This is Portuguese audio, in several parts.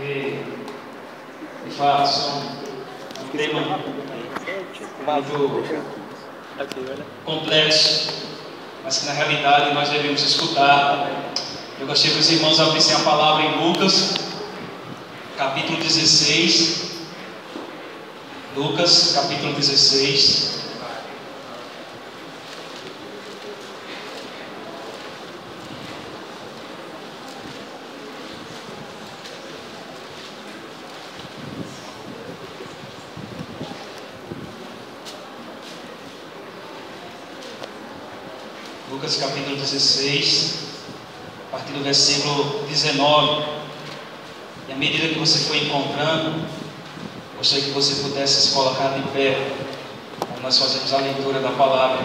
porque, de fato, são um tema muito complexo, mas que na realidade nós devemos escutar. Eu gostaria que os irmãos abrissem a palavra em Lucas, capítulo 16. Lucas, capítulo 16. Lucas capítulo 16, a partir do versículo 19. E à medida que você for encontrando, gostaria que você pudesse se colocar de pé, quando nós fazemos a leitura da palavra.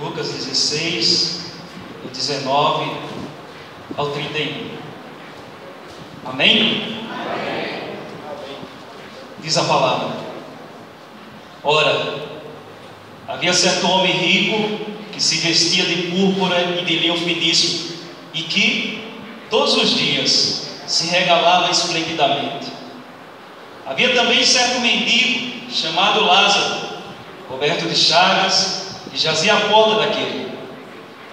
Lucas 16, do 19 ao 31. Amém? Amém. Diz a palavra: Ora, havia certo homem rico que se vestia de púrpura e de linho finíssimo, e que todos os dias se regalava esplendidamente. Havia também certo mendigo chamado Lázaro, coberto de chagas, que jazia à porta daquele,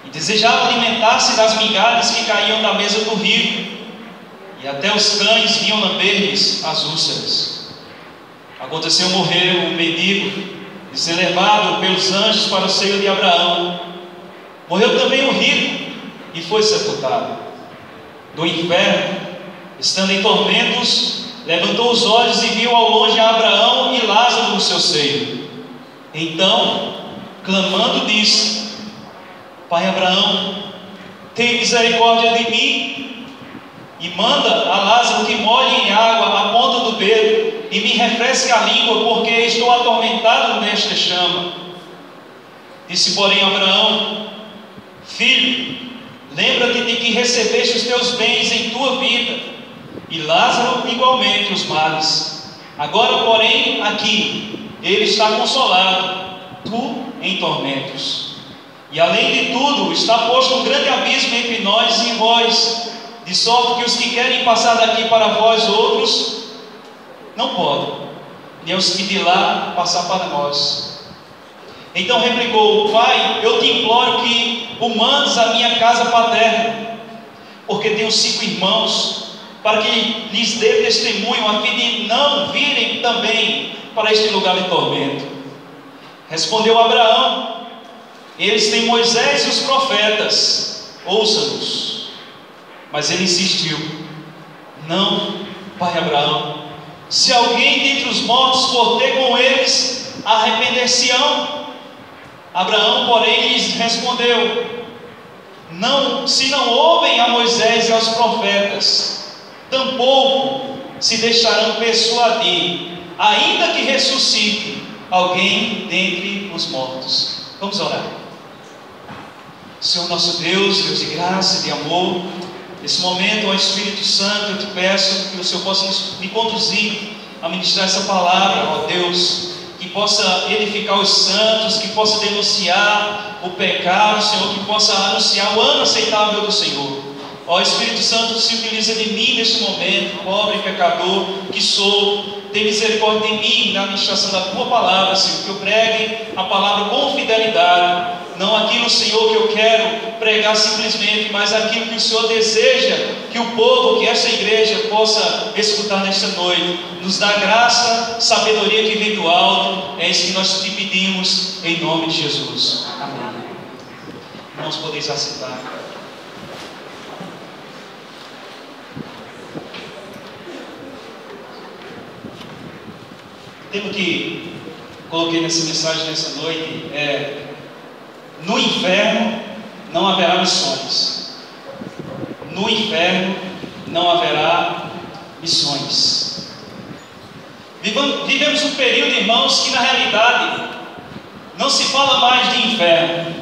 e desejava alimentar-se das migalhas que caíam da mesa do rico, e até os cães vinham lamber-lhes as úlceras. Aconteceu morrer o mendigo e ser levado pelos anjos para o seio de Abraão. Morreu também o rico e foi sepultado. Do inferno, estando em tormentos, levantou os olhos e viu ao longe a Abraão e Lázaro no seu seio. Então, clamando, disse: Pai Abraão, tem misericórdia de mim, e manda a Lázaro que molhe em água a ponta do dedo e me refresque a língua, porque estou atormentado nesta chama. Disse, porém, Abraão: Filho, lembra-te de que recebeste os teus bens em tua vida, e Lázaro igualmente os males. Agora, porém, aqui ele está consolado, tu em tormentos. E além de tudo, está posto um grande abismo entre nós e vós, de sorte que os que querem passar daqui para vós outros não podem, nem os que de lá passar para nós. Então replicou: Pai, eu te imploro que o mandes à minha casa paterna, porque tenho 5 irmãos, para que lhes dê testemunho, a fim de não virem também para este lugar de tormento. Respondeu Abraão: Eles têm Moisés e os profetas, ouça-nos. Mas ele insistiu: Não, pai Abraão, se alguém dentre os mortos for ter com eles, arrepender-se-ão. Abraão, porém, lhes respondeu: Não, se não ouvem a Moisés e aos profetas, tampouco se deixarão persuadir, ainda que ressuscite alguém dentre os mortos. Vamos orar. Senhor nosso Deus, Deus de graça e de amor, nesse momento, ó Espírito Santo, eu te peço que o Senhor possa me conduzir a ministrar essa palavra, ó Deus, que possa edificar os santos, que possa denunciar o pecado, Senhor, que possa anunciar o ano aceitável do Senhor. Ó Espírito Santo, se utiliza de mim neste momento, pobre pecador que sou. Tem misericórdia de mim na administração da tua palavra, Senhor, que eu pregue a palavra com fidelidade, não aquilo, Senhor, que eu quero pregar simplesmente, mas aquilo que o Senhor deseja que o povo, que esta igreja possa escutar nesta noite. Nos dá graça, sabedoria que vem do alto, é isso que nós te pedimos, em nome de Jesus. Amém. Irmãos, podeis aceitar. O tema que coloquei nessa mensagem nessa noite é: no inferno não haverá missões. No inferno não haverá missões. Vivemos um período, irmãos, que na realidade não se fala mais de inferno.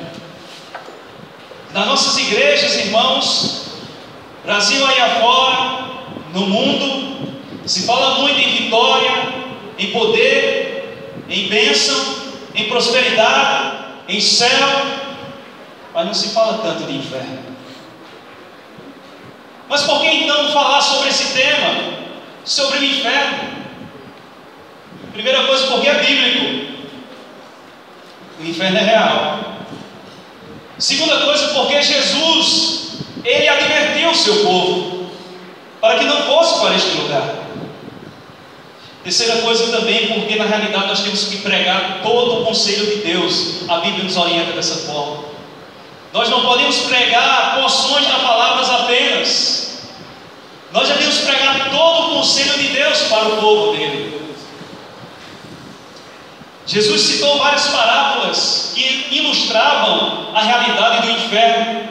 Nas nossas igrejas, irmãos, Brasil aí afora, no mundo, Se fala muito em vitória, em poder, em bênção, em prosperidade, em céu, mas não se fala tanto de inferno. Mas por que então falar sobre esse tema, sobre o inferno? Primeira coisa, porque é bíblico. O inferno é real. Segunda coisa, porque Jesus, Ele advertiu o seu povo para que não fosse para este lugar. Terceira coisa também, porque na realidade nós temos que pregar todo o conselho de Deus. A Bíblia nos orienta dessa forma. Nós não podemos pregar porções da palavra apenas. Nós devemos pregar todo o conselho de Deus para o povo dele. Jesus citou várias parábolas que ilustravam a realidade do inferno,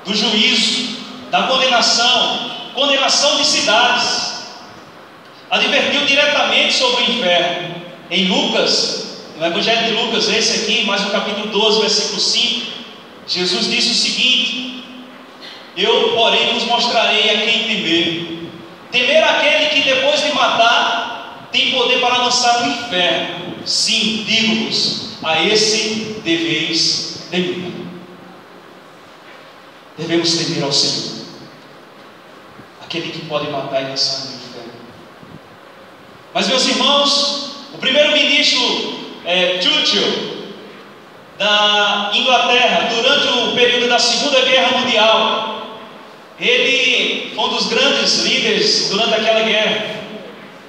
do juízo, da condenação de cidades. Advertiu diretamente sobre o inferno. Em Lucas, no Evangelho de Lucas, esse aqui, mais no capítulo 12, versículo 5, Jesus disse o seguinte: eu, porém, vos mostrarei a quem temer. Temer aquele que depois de matar tem poder para lançar no inferno. Sim, digo-vos, a esse deveis temer. Devemos temer ao Senhor, aquele que pode matar e lançar no inferno. Mas, meus irmãos, o primeiro-ministro Churchill, da Inglaterra, durante o período da Segunda Guerra Mundial, ele foi um dos grandes líderes durante aquela guerra.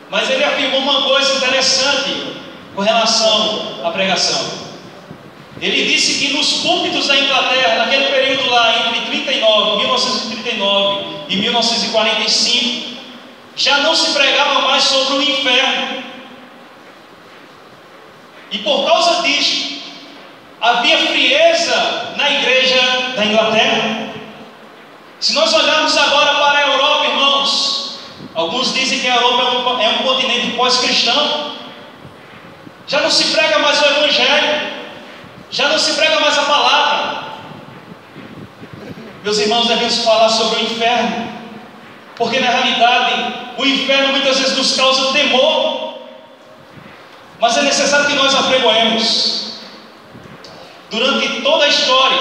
Mas ele afirmou uma coisa interessante com relação à pregação. Ele disse que nos púlpitos da Inglaterra, naquele período lá, entre 1939 e 1945, já não se pregava mais sobre o inferno. E por causa disso, havia frieza na igreja da Inglaterra. Se nós olharmos agora para a Europa, irmãos, alguns dizem que a Europa é um continente pós-cristão. Já não se prega mais o Evangelho, já não se prega mais a palavra. Meus irmãos, devemos falar sobre o inferno, porque na realidade o inferno muitas vezes nos causa temor, mas é necessário que nós apregoemos. Durante toda a história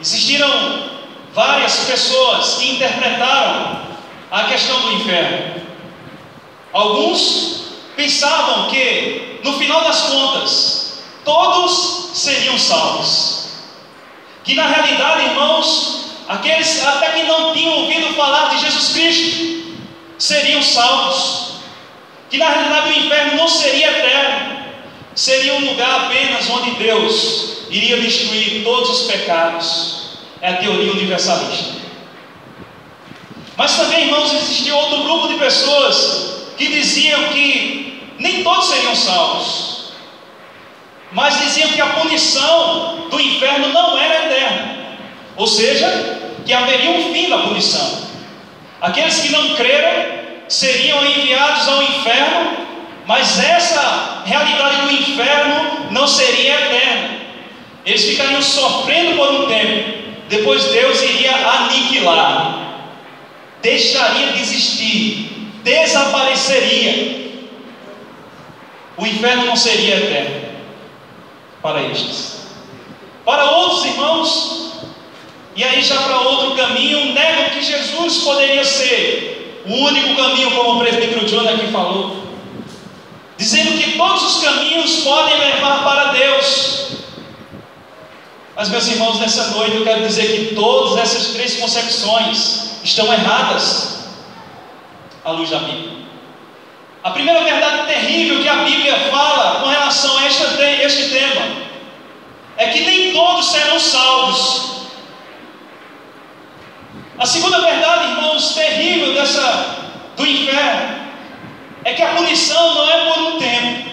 existiram várias pessoas que interpretaram a questão do inferno. Alguns pensavam que, no final das contas, todos seriam salvos. Que na realidade, irmãos, aqueles até que não tinham ouvido falar de Jesus Cristo seriam salvos. Que na realidade o inferno não seria eterno, seria um lugar apenas onde Deus iria destruir todos os pecados. É a teoria universalista. Mas também, irmãos, existia outro grupo de pessoas que diziam que nem todos seriam salvos, mas diziam que a punição do inferno não era eterna, ou seja, que haveria um fim da punição. Aqueles que não creram seriam enviados ao inferno, mas essa realidade do inferno não seria eterna. Eles ficariam sofrendo por um tempo, depois Deus iria aniquilar, deixaria de existir, desapareceria. O inferno não seria eterno para estes. Para outros irmãos, e aí já para outro caminho, negam que Jesus poderia ser o único caminho, como o presbítero John aqui falou, dizendo que todos os caminhos podem levar para Deus. Mas, meus irmãos, nessa noite eu quero dizer que todas essas três concepções estão erradas à luz da Bíblia. A primeira verdade terrível que a Bíblia fala com relação a este tema é que nem todos serão salvos. A segunda verdade, irmãos, terrível do inferno é que a punição não é por um tempo,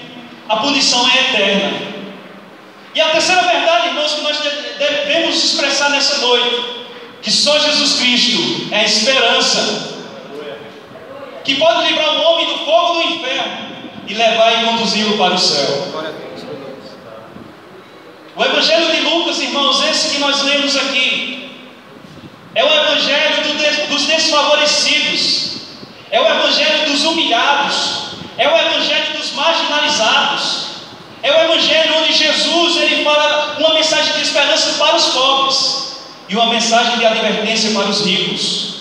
a punição é eterna. E a terceira verdade, irmãos, que nós devemos expressar nessa noite, que só Jesus Cristo é a esperança que pode livrar o homem do fogo do inferno e levar e conduzi-lo para o céu. O Evangelho de Lucas, irmãos, esse que nós lemos aqui, é o Evangelho dos desfavorecidos, é o Evangelho humilhados, é o evangelho dos marginalizados, é o evangelho onde Jesus ele fala uma mensagem de esperança para os pobres e uma mensagem de advertência para os ricos.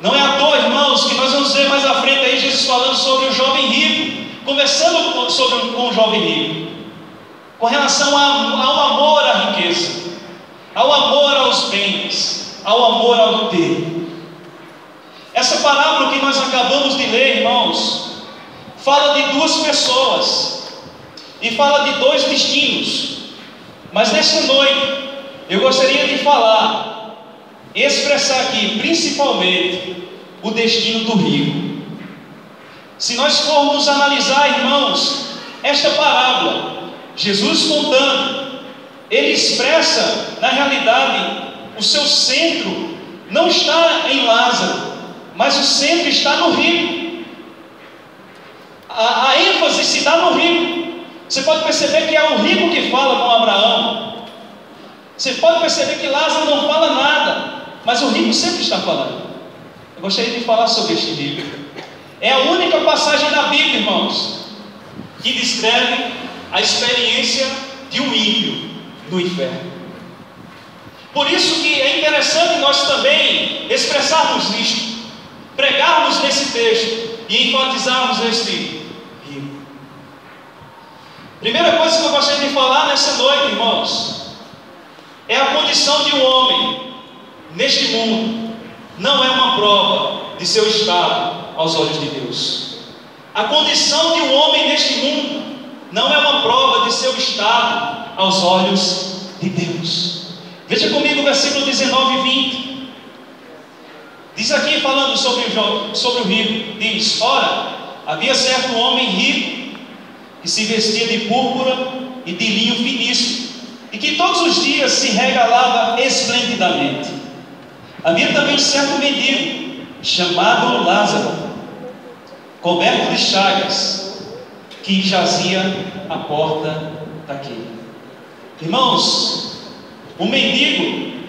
Não é à toa, irmãos, que nós vamos ver mais à frente aí Jesus falando sobre o jovem rico, conversando com o jovem rico, com relação ao amor à riqueza, ao amor aos bens, ao amor ao ter. Essa parábola que nós acabamos de ler, irmãos, fala de duas pessoas e fala de dois destinos. Mas nesta noite eu gostaria de expressar aqui principalmente o destino do rico. Se nós formos analisar, irmãos, esta parábola, Jesus contando, ele expressa na realidade o seu centro não está em Lázaro, mas o centro está no rico. A ênfase se dá no rico. Você pode perceber que é o rico que fala com Abraão. Você pode perceber que Lázaro não fala nada, mas o rico sempre está falando. Eu gostaria de falar sobre este rico. É a única passagem da Bíblia, irmãos, que descreve a experiência de um ímpio no inferno. Por isso que é interessante nós também expressarmos isto, pregarmos nesse texto e enfatizarmos neste rico. Primeira coisa que eu gostaria de falar nessa noite, irmãos, é a condição de um homem neste mundo não é uma prova de seu estado aos olhos de Deus. A condição de um homem neste mundo não é uma prova de seu estado aos olhos de Deus. Veja comigo o versículo 19 e 20. Diz aqui, falando sobre o rico, diz: ora, havia certo homem rico que se vestia de púrpura e de linho finíssimo, e que todos os dias se regalava esplendidamente. Havia também certo mendigo, chamado Lázaro, coberto de chagas, que jazia à porta daquele. Irmãos, o mendigo,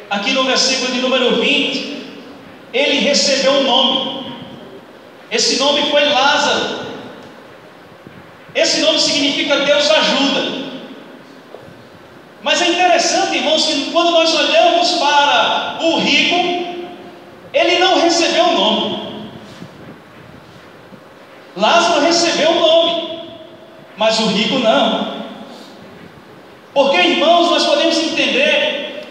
aqui no versículo de número 20, ele recebeu um nome. Esse nome foi Lázaro. Esse nome significa Deus ajuda. Mas é interessante, irmãos, que quando nós olhamos para o rico, ele não recebeu o nome. Lázaro recebeu o nome, mas o rico não. Porque, irmãos, nós podemos entender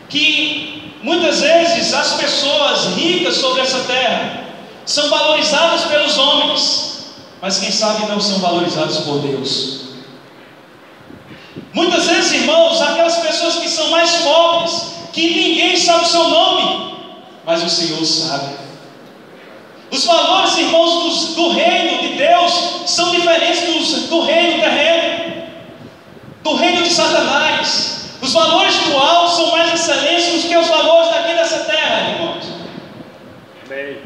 que muitas vezes as pessoas ricas sobre essa terra são valorizadas pelos homens, mas quem sabe não são valorizados por Deus. Muitas vezes, irmãos, aquelas pessoas que são mais pobres, que ninguém sabe o seu nome, mas o Senhor sabe. Os valores, irmãos, do reino de Deus são diferentes do reino terreno, do reino de Satanás. Os valores do alto são mais excelentes do que os valores daqui dessa terra, irmãos. Amém.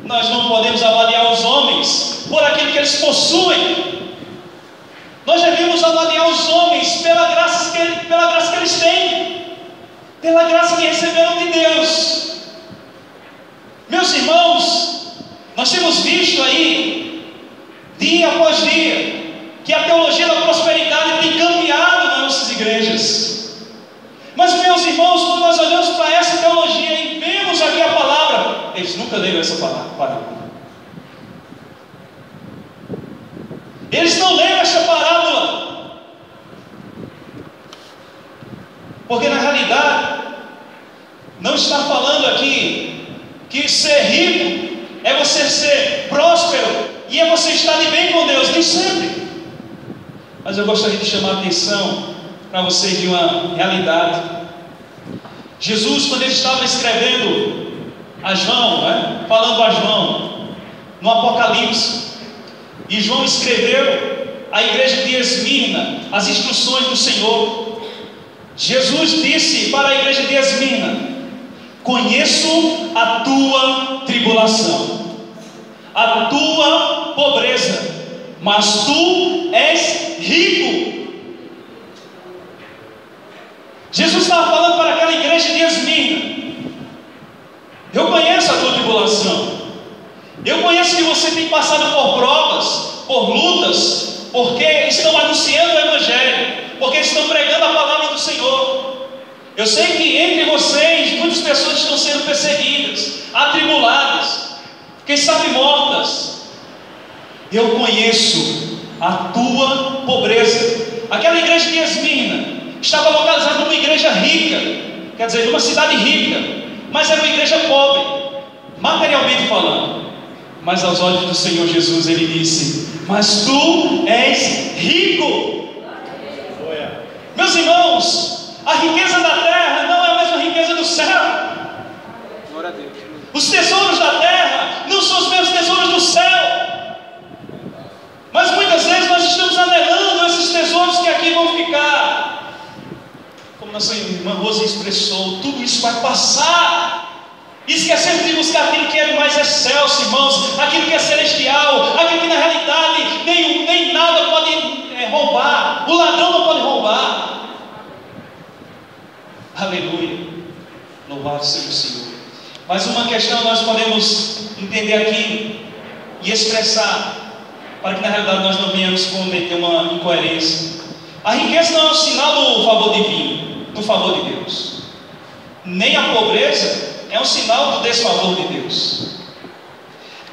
Nós não podemos avaliar os homens por aquilo que eles possuem. Nós devemos avaliar os homens pela graça que eles têm, pela graça que receberam de Deus. Meus irmãos, nós temos visto aí, dia após dia, que a teologia da prosperidade tem campeado nas nossas igrejas. Mas, meus irmãos, quando nós olhamos para essa teologia e vemos aqui a palavra, eles nunca leram essa parábola. Eles não leram essa parábola, porque na realidade não está falando aqui que ser rico é você ser próspero e é você estar de bem com Deus, nem sempre. Mas eu gostaria de chamar a atenção para vocês de uma realidade. Jesus, quando ele estava escrevendo a João, falando a João no Apocalipse, e João escreveu à igreja de Esmirna as instruções do Senhor. Jesus disse para a igreja de Esmirna: conheço a tua tribulação, a tua pobreza, mas tu és rico. Jesus estava falando para aquela igreja de Esmirna: eu conheço a tua tribulação, eu penso que você tem passado por provas, por lutas, porque estão anunciando o Evangelho, porque estão pregando a palavra do Senhor. Eu sei que entre vocês muitas pessoas estão sendo perseguidas, atribuladas, quem sabe mortas. Eu conheço a tua pobreza. Aquela igreja de Esmirna estava localizada numa igreja rica, quer dizer, numa cidade rica, mas era uma igreja pobre, materialmente falando. Mas aos olhos do Senhor Jesus ele disse: mas tu és rico. Meus irmãos, a riqueza da terra não é a mesma riqueza do céu. Glória a Deus. Os tesouros da terra não são os mesmos tesouros do céu. Mas muitas vezes nós estamos anelando esses tesouros que aqui vão ficar. Como nossa irmã Rosa expressou, tudo isso vai passar. E esquecemos de buscar aquilo que é mais excelso, irmãos, aquilo que é celestial, aquilo que na realidade nem nada pode roubar, o ladrão não pode roubar. Aleluia, louvado seja o Senhor. Mas uma questão nós podemos entender aqui e expressar, para que na realidade nós não venhamos cometer uma incoerência. A riqueza não é um sinal do favor divino, do favor de Deus, nem a pobreza é um sinal do desfavor de Deus.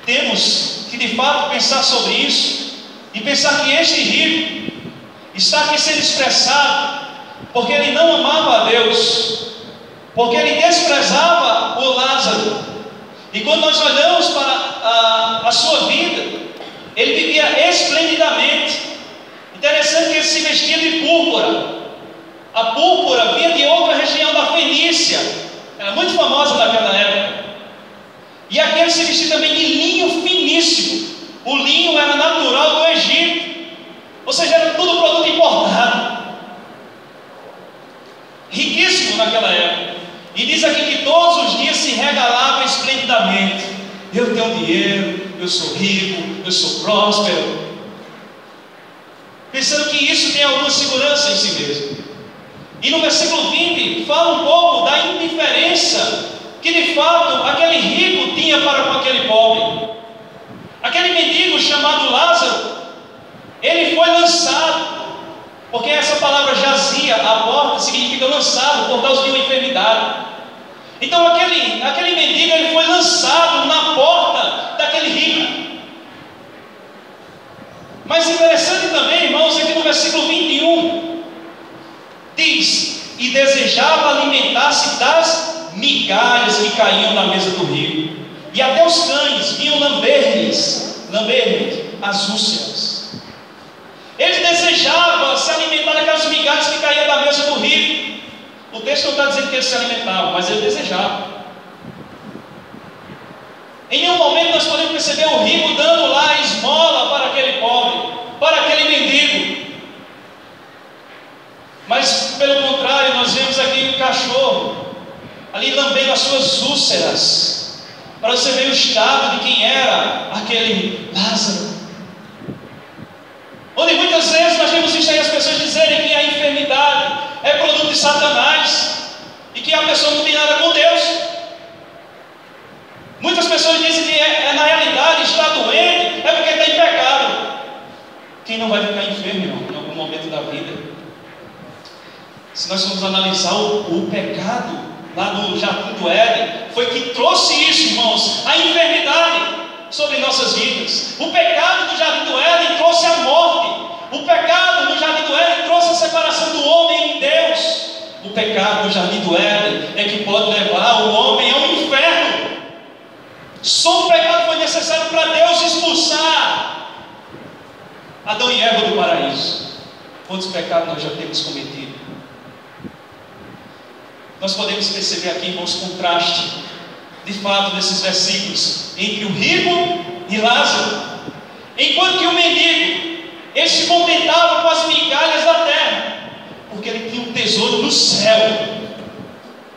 Temos que de fato pensar sobre isso e pensar que este rico está aqui sendo expressado porque ele não amava a Deus, porque ele desprezava o Lázaro. E quando nós olhamos para a sua vida, ele vivia esplendidamente. Interessante que ele se vestia de púrpura. A púrpura vinha de outra região da Fenícia, era muito famosa naquela época. E aqui ele se vestia também de linho finíssimo. O linho era natural do Egito, ou seja, era tudo produto importado, riquíssimo naquela época. E diz aqui que todos os dias se regalava esplendidamente. Eu tenho dinheiro, eu sou rico, eu sou próspero, pensando que isso tem alguma segurança em si mesmo. E no versículo 20 fala um pouco da indiferença que de fato aquele rico tinha para com aquele pobre. Aquele mendigo chamado Lázaro, ele foi lançado, porque essa palavra jazia à porta significa lançado por causa de uma enfermidade. Então aquele mendigo ele foi lançado na porta daquele rico. Mas interessante também, irmãos, aqui no versículo 21 diz: e desejava alimentar-se das migalhas que caíam na mesa do rico, e até os cães vinham lamber-lhes as úlceras. Ele desejava se alimentar daquelas migalhas que caíam da mesa do rico. O texto não está dizendo que ele se alimentava, mas ele desejava. Em nenhum momento nós podemos perceber o rico dando lá a esmola para aquele pobre, para aquele mendigo. Mas pelo contrário, nós vemos aqui um cachorro ali lambendo as suas úlceras, para você ver o estado de quem era aquele Lázaro. Onde muitas vezes nós temos visto aí as pessoas dizerem que a enfermidade é produto de Satanás e que a pessoa não tem nada com Deus. Muitas pessoas dizem que na realidade está doente é porque está em pecado. Quem não vai ficar enfermo, irmão, em algum momento da vida? Se nós formos analisar o pecado lá no Jardim do Éden, foi que trouxe isso, irmãos, a enfermidade sobre nossas vidas. O pecado do Jardim do Éden trouxe a morte. O pecado no Jardim do Éden trouxe a separação do homem e Deus. O pecado do Jardim do Éden é que pode levar o homem ao inferno. Só o pecado foi necessário para Deus expulsar Adão e Eva do paraíso. Quantos pecados nós já temos cometido? Nós podemos perceber aqui, irmãos, contraste de fato nesses versículos entre o rico e Lázaro. Enquanto que o mendigo, ele se contentava com as migalhas da terra, porque ele tinha um tesouro do céu.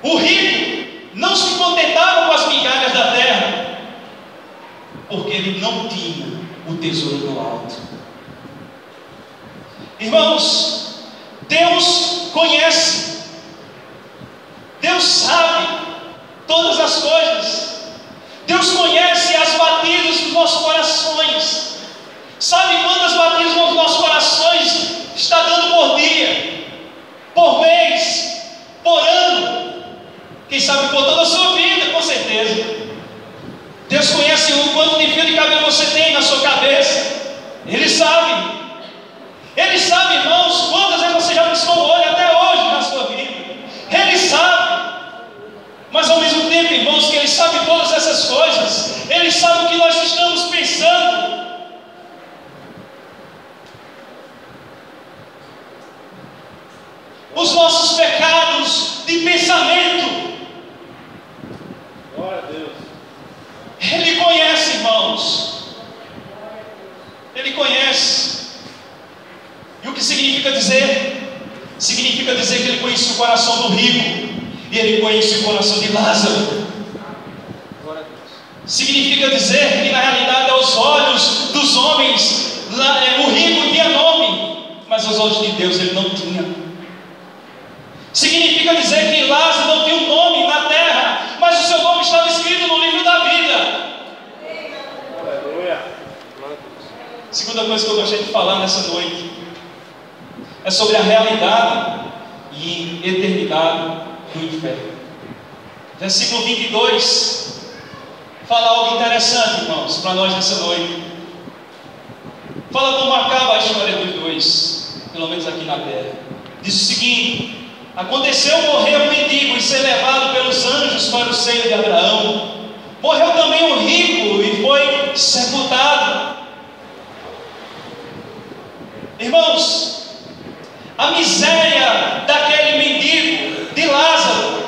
O rico não se contentava com as migalhas da terra, porque ele não tinha o tesouro do alto. Irmãos, Deus conhece, Deus sabe todas as coisas. Deus conhece as batidas do nosso coração. fio de cabelo você tem na sua cabeça. Ele sabe. Ele sabe, irmãos, quantas vezes você já piscou o olho até hoje na sua vida. Ele sabe. Mas ao mesmo tempo, irmãos, que Ele sabe todas essas coisas, Ele sabe o que nós estamos pensando. Os nossos pecados de pensamento. Glória a Deus. Ele conhece, irmãos. Ele conhece. E o que significa dizer? Significa dizer que Ele conhece o coração do rico e Ele conhece o coração de Lázaro. Glória a Deus. Significa dizer que na realidade aos olhos dos homens o rico tinha nome, mas aos olhos de Deus ele não tinha. Significa dizer que Lázaro não tinha um nome na terra, mas o seu nome estava escrito no livro da vida. Aleluia. Segunda coisa que eu gostaria de falar nessa noite é sobre a realidade e eternidade do inferno. Versículo 22 fala algo interessante, irmãos, para nós nessa noite. Fala como acaba a história dos dois, pelo menos aqui na terra. Diz o seguinte: aconteceu morrer o mendigo e ser levado pelos anjos para o seio de Abraão. Morreu também o rico e foi sepultado. Irmãos, a miséria daquele mendigo, de Lázaro,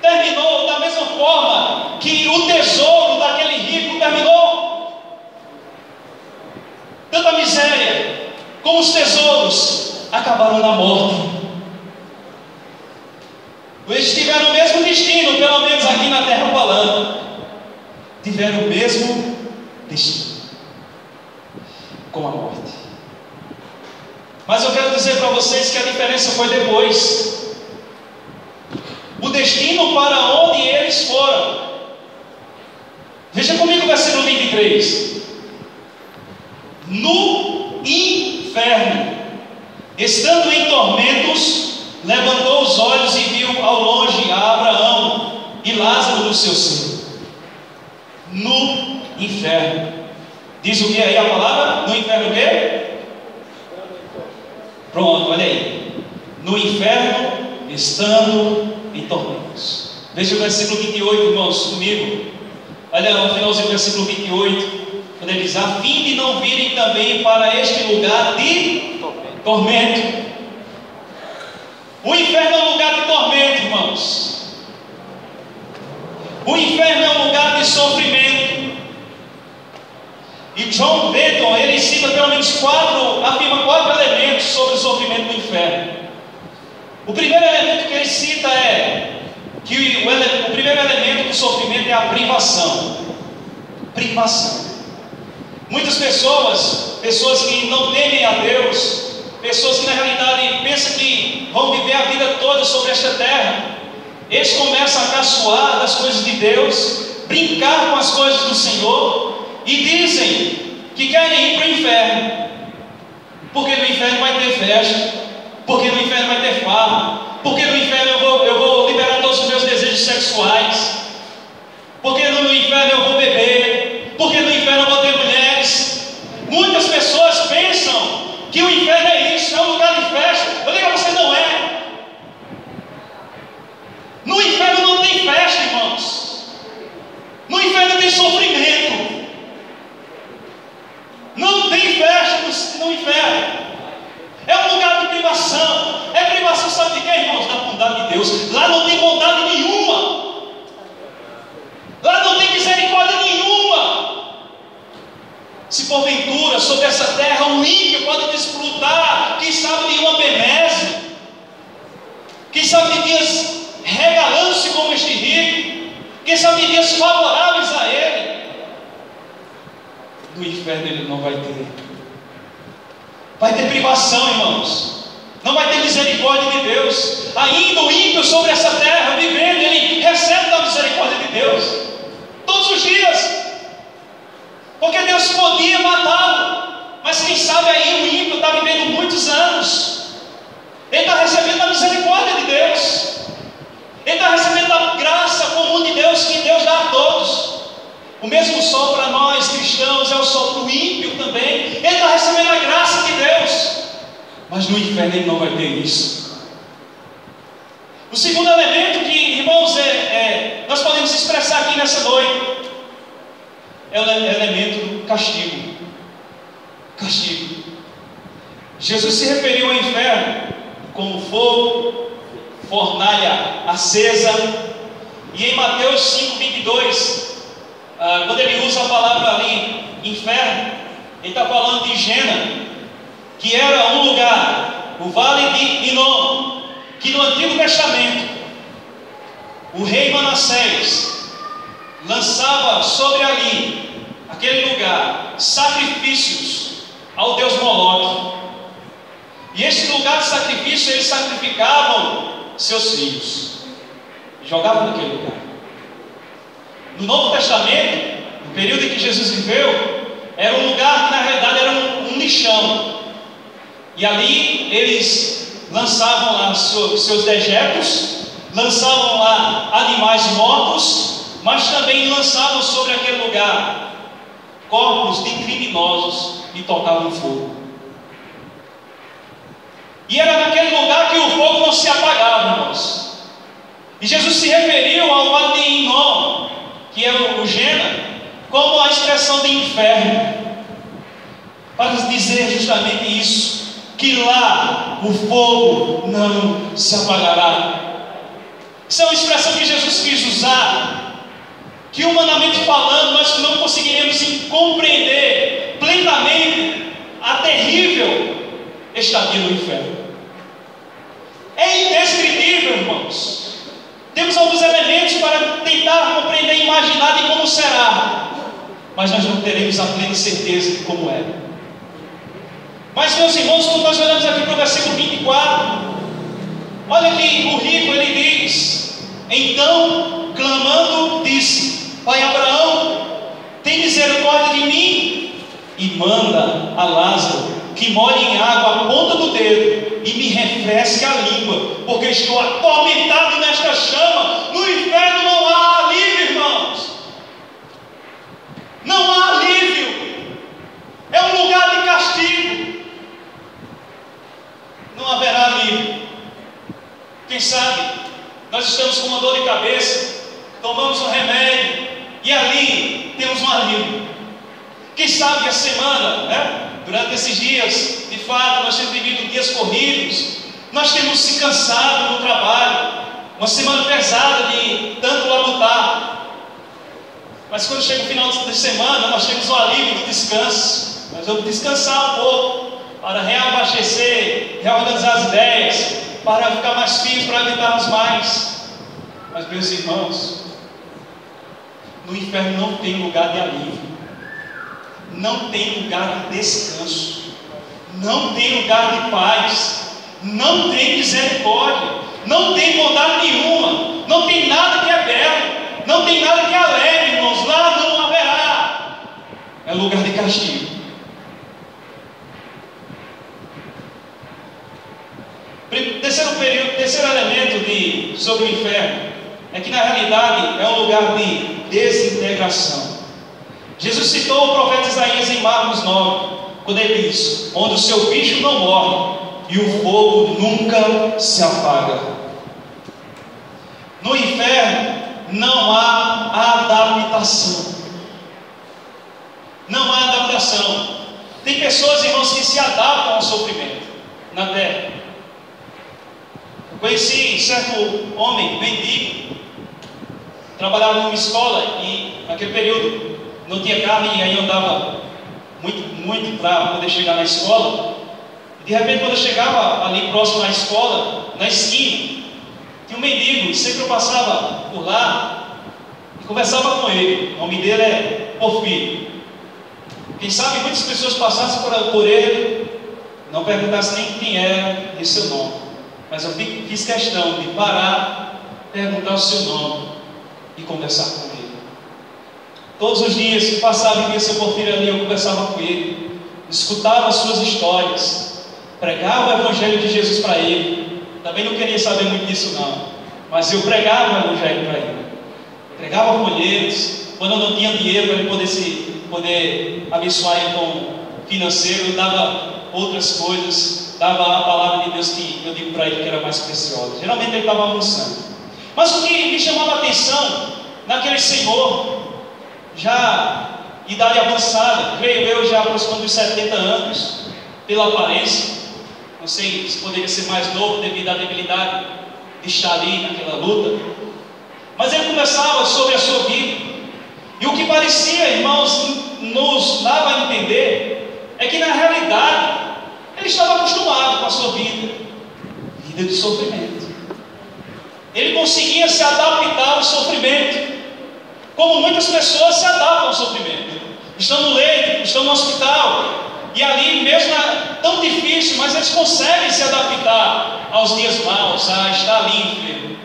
terminou da mesma forma que o tesouro daquele rico terminou. Tanto a miséria como os tesouros acabaram na morte. Eles tiveram o mesmo destino, pelo menos aqui na terra falando. Tiveram o mesmo destino, com a morte. Mas eu quero dizer para vocês que a diferença foi depois. O destino para onde eles foram. Veja comigo o versículo 23. No inferno, estando em tormentos, levantou os olhos e viu ao longe a Abraão e Lázaro no seu seio. No inferno. Diz o que aí a palavra? No inferno o quê? Pronto, olha aí. No inferno, estando em tormentos. Veja o versículo 28, irmãos, comigo. Olha no finalzinho do versículo 28. Quando ele diz: a fim de não virem também para este lugar de tormento. O inferno é um lugar de tormento, irmãos. O inferno é um lugar de sofrimento. E John Benton, ele cita pelo menos afirma quatro elementos sobre o sofrimento do inferno. O primeiro elemento que ele cita é que o primeiro elemento do sofrimento é a privação. Privação. Muitas pessoas que não temem a Deus, pessoas que na realidade pensam que vão viver a vida toda sobre esta terra, eles começam a caçoar das coisas de Deus, brincar com as coisas do Senhor, e dizem que querem ir para o inferno, porque no inferno vai ter festa, porque no inferno vai ter farra, porque no inferno eu vou liberar todos os meus desejos sexuais, porque no inferno eu vou beber, porque no inferno eu vou ter mulheres. Muitas pessoas pensam que o inferno é isso, é um lugar de festa. Eu digo a você, não é. No inferno não tem festa, irmãos. No inferno tem sofrimento. Não tem festa no inferno. É um lugar de privação. É privação, sabe de quê, irmãos? Da bondade de Deus. Lá não tem bondade nenhuma. Lá não tem misericórdia nenhuma. Se porventura sobre essa terra um ímpio pode desfrutar, quem sabe, de uma benesse, quem sabe de dias regalando-se como este rico, quem sabe de dias favoráveis a ele, no inferno ele não vai ter. Vai ter privação, irmãos. Não vai ter misericórdia de Deus. Ainda o ímpio sobre essa terra, vivendo, ele recebe da misericórdia de Deus todos os dias, porque Deus podia matá-lo, mas quem sabe aí o ímpio está vivendo muitos anos, ele está recebendo a misericórdia de Deus, ele está recebendo a graça comum de Deus, que Deus dá a todos. O mesmo sol para nós cristãos só para o ímpio também. Ele está recebendo a graça de Deus. Mas no inferno ele não vai ter isso. O segundo elemento que, irmãos, nós podemos expressar aqui nessa noite é o elemento do castigo. Castigo. Jesus se referiu ao inferno como fogo, fornalha acesa. E em Mateus 5:22, quando ele usa a palavra ali, inferno, ele está falando de Gena, que era um lugar, o vale de Inom, que no Antigo Testamento, o rei Manassés lançava sobre ali, aquele lugar, sacrifícios ao deus Moloque. E esse lugar de sacrifício, eles sacrificavam seus filhos, jogavam naquele lugar. No Novo Testamento, no período em que Jesus viveu, era um lugar que na realidade era um lixão. E ali eles lançavam lá seus dejetos, lançavam lá animais mortos, mas também lançavam sobre aquele lugar corpos de criminosos que tocavam fogo. E era naquele lugar que o fogo não se apagava, irmãos. E Jesus se referiu ao vale de Inom, que é o Gena, como a expressão de inferno, para dizer justamente isso, que lá o fogo não se apagará. Isso é uma expressão que Jesus quis usar, que humanamente falando nós não conseguiremos compreender plenamente a terrível estadia no inferno. É indescritível, irmãos. Temos alguns elementos para tentar compreender e imaginar de como será, mas nós não teremos a plena certeza de como é. Mas, meus irmãos, quando nós olhamos aqui para o versículo 24, olha que o rico, ele diz: então, clamando, disse: Pai Abraão, tem misericórdia de mim e manda a Lázaro que molhe em água a ponta do dedo e me refresque a língua, porque estou atormentado nesta chama. No inferno não há alívio, irmãos. Não há alívio. É um lugar de castigo. Não haverá alívio. Quem sabe nós estamos com uma dor de cabeça, tomamos um remédio e ali temos um alívio. Quem sabe a semana, durante esses dias, de fato, nós temos vivido dias corridos, nós temos se cansado no trabalho, uma semana pesada de tanto labutar. Mas quando chega o final de semana, nós temos o alívio do descanso. Nós vamos descansar um pouco, para reabastecer, reorganizar as ideias, para ficar mais firmes, para evitarmos mais. Mas, meus irmãos, no inferno não tem lugar de alívio, não tem lugar de descanso, não tem lugar de paz, não tem misericórdia, não tem bondade nenhuma, não tem nada que é belo, não tem nada que é alegre, irmãos. Lá não haverá, é lugar de castigo. Terceiro elemento sobre o inferno é que na realidade é um lugar de desintegração. Jesus citou o profeta Isaías em Marcos 9, quando ele diz: onde o seu bicho não morre e o fogo nunca se apaga. No inferno não há adaptação. Não há adaptação. Tem pessoas, irmãos, que se adaptam ao sofrimento na terra. Eu conheci certo homem, mendigo, trabalhava numa escola e naquele período não tinha carro e aí andava muito para poder chegar na escola. E de repente, quando eu chegava ali próximo à escola, na esquina, tinha um mendigo, e sempre eu passava por lá e conversava com ele. O nome dele é Porfírio. Quem sabe muitas pessoas passassem por ele, não perguntassem nem quem era e seu nome. Mas eu fiz questão de parar, perguntar o seu nome e conversar com ele. Todos os dias que passava e via seu Porfírio ali, eu conversava com ele, escutava as suas histórias, pregava o Evangelho de Jesus para ele. Também não queria saber muito disso não, mas eu pregava o Evangelho para ele. Pregava folhetos, quando eu não tinha dinheiro para ele poder se poder abençoar ele com financeiro, dava outras coisas, dava a palavra de Deus que eu digo para ele que era mais preciosa. Geralmente ele estava almoçando. Mas o que me chamava a atenção naquele senhor, já idade avançada, creio eu já aproximando dos 70 anos, pela aparência, não sei se poderia ser mais novo devido à debilidade de estar ali naquela luta, mas ele conversava sobre a sua vida, e o que parecia, irmãos, nos dava a entender, é que na realidade, ele estava acostumado com a sua vida de sofrimento. Ele conseguia se adaptar ao sofrimento, como muitas pessoas se adaptam ao sofrimento. Estão no leito, estão no hospital, e ali mesmo é tão difícil, mas eles conseguem se adaptar aos dias maus, a estar ali enfermo.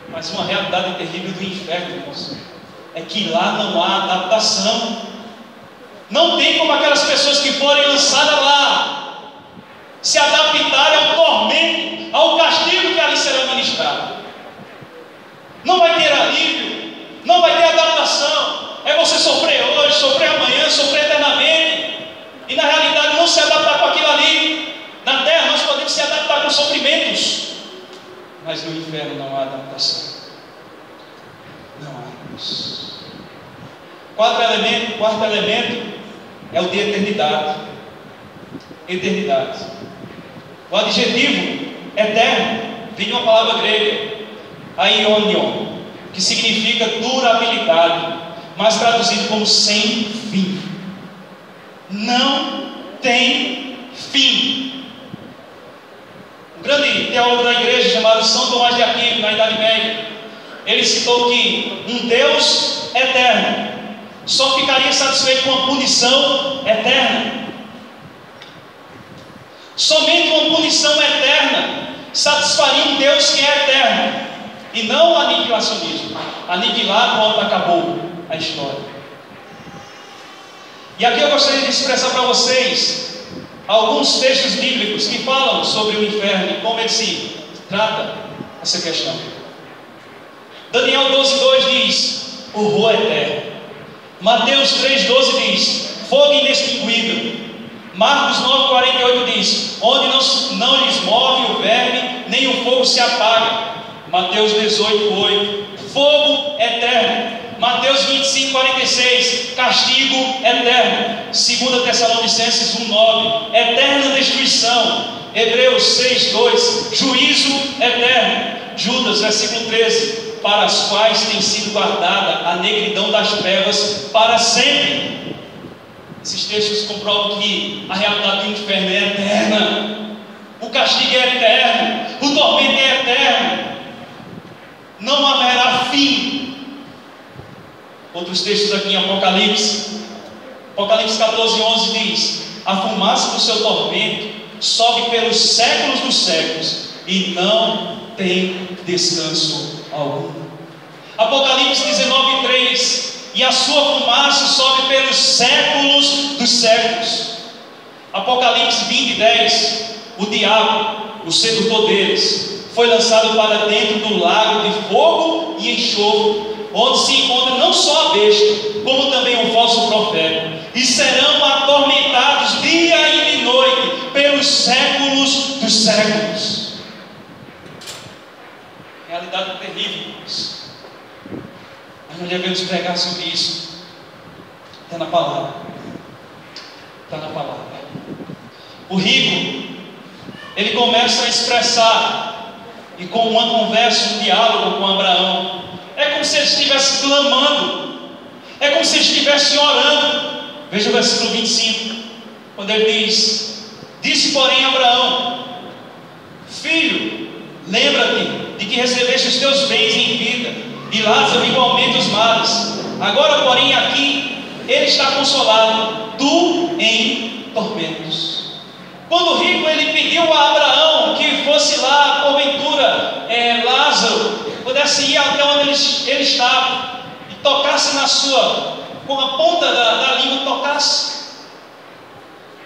Mas uma realidade terrível do inferno, irmãos, é que lá não há adaptação. Não tem como aquelas pessoas que forem lançadas lá se adaptarem ao tormento, ao castigo que ali será ministrado. Não vai ter alívio, não vai ter adaptação. É você sofrer hoje, sofrer amanhã, sofrer eternamente, e na realidade não se adaptar com aquilo ali. Na terra nós podemos se adaptar com sofrimentos, mas no inferno não há adaptação. Não há, irmãos. Quarto elemento é o de eternidade. Eternidade. O adjetivo eterno vem de uma palavra grega, aionion, que significa durabilidade, mas traduzido como sem fim. Não tem fim. Um grande teólogo da igreja chamado São Tomás de Aquino, na Idade Média, ele citou que um Deus eterno só ficaria satisfeito com uma punição eterna. Somente uma punição eterna satisfaria um Deus que é eterno, e não o aniquilacionismo. Aniquilar, pronto, acabou a história. E aqui eu gostaria de expressar para vocês alguns textos bíblicos que falam sobre o inferno e como ele se trata essa questão. Daniel 12:2 diz: horror eterno. Mateus 3:12 diz: fogo inextinguível. Marcos 9:48 diz: onde não lhes morre o verme, nem o fogo se apaga. Mateus 18:8, fogo eterno. Mateus 25:46, castigo eterno. 2 Tessalonicenses 1:9, eterna destruição. Hebreus 6:2, juízo eterno. Judas, versículo 13, para as quais tem sido guardada a negridão das trevas para sempre. Esses textos comprovam que a realidade do inferno é eterna, o castigo é eterno, o tormento é eterno, não haverá fim. Outros textos aqui em Apocalipse 14:11 diz: a fumaça do seu tormento sobe pelos séculos dos séculos e não tem descanso algum. Apocalipse 19:3, e a sua fumaça sobe pelos séculos dos séculos. Apocalipse 20:10, o diabo, o sedutor deles, foi lançado para dentro do lago de fogo e enxofre, onde se encontra não só a besta, como também o falso profeta, e serão atormentados dia e de noite pelos séculos dos séculos. Realidade terrível, irmãos. Mas nós devemos pregar sobre isso. Está na palavra. Está na palavra. O rico, ele começa a expressar, e com uma conversa, um diálogo com Abraão, é como se ele estivesse clamando, é como se ele estivesse orando. Veja o versículo 25, quando ele diz: disse porém Abraão: filho, lembra-te de que recebeste os teus bens em vida, e Lázaro igualmente os males. Agora porém aqui ele está consolado, tu em tormentos. Quando o rico ele pediu a Abraão que fosse lá, porventura, Lázaro pudesse ir até onde ele estava e tocasse na sua, com a ponta da língua tocasse,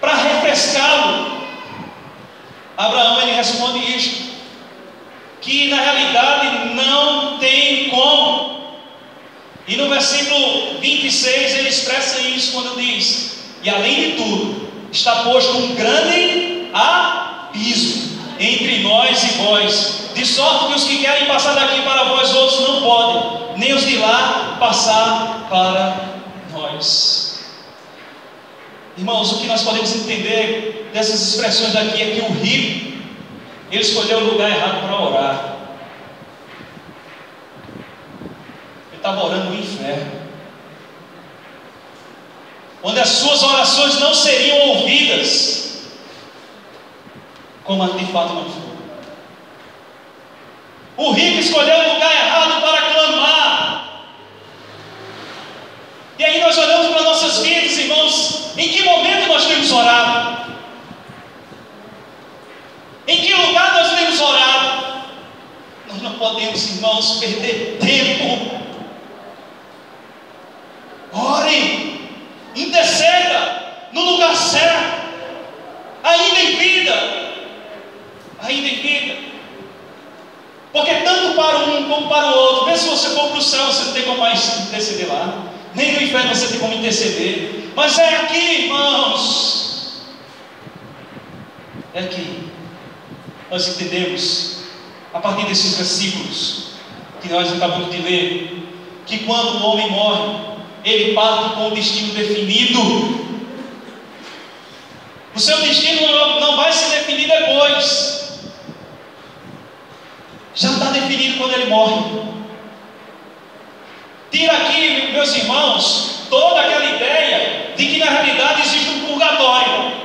para refrescá-lo. Abraão ele responde isto, que na realidade não tem como. E no versículo 26 ele expressa isso quando diz: e além de tudo, está posto um grande abismo entre nós e vós, de sorte que os que querem passar daqui para vós outros não podem, nem os de lá passar para nós. Irmãos, o que nós podemos entender dessas expressões aqui é que o rico, ele escolheu o lugar errado para orar. Ele estava orando no inferno, onde as suas orações não seriam ouvidas, como de fato não foi. O rico escolheu o lugar errado para clamar. E aí nós olhamos para nossas vidas, irmãos, em que momento nós temos orado? Em que lugar nós temos orado? Nós não podemos, irmãos, perder tempo. Ore, interceda no lugar certo, ainda em vida, porque tanto para um como para o outro, mesmo se você for para o céu, você não tem como mais interceder lá, nem no inferno você tem como interceder, mas é aqui, irmãos, é aqui. Nós entendemos, a partir desses versículos que nós acabamos de ler, que quando o homem morre, ele parte com o destino definido. O seu destino não vai se definir depois, já está definido quando ele morre. Tira aqui, meus irmãos, toda aquela ideia de que na realidade existe um purgatório.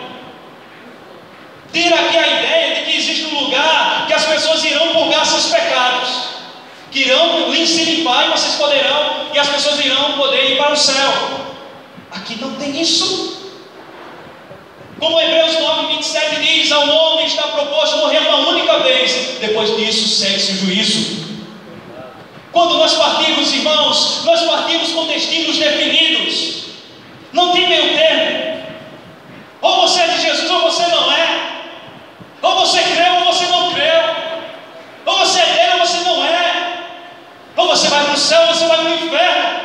Tira aqui a ideia de que existe um lugar que as pessoas irão purgar seus pecados, que irão se limpar e vocês poderão, e as pessoas irão poder ir para o céu. Aqui não tem isso. Como Hebreus 9:27 diz, ao homem está proposto morrer uma única vez, depois disso segue-se o juízo. Quando nós partimos, irmãos, nós partimos com destinos definidos, não tem meio termo. Ou você é de Jesus ou você não é, ou você creu ou você não creu, ou você é dele ou você não é, ou você vai para o céu ou você vai para o inferno.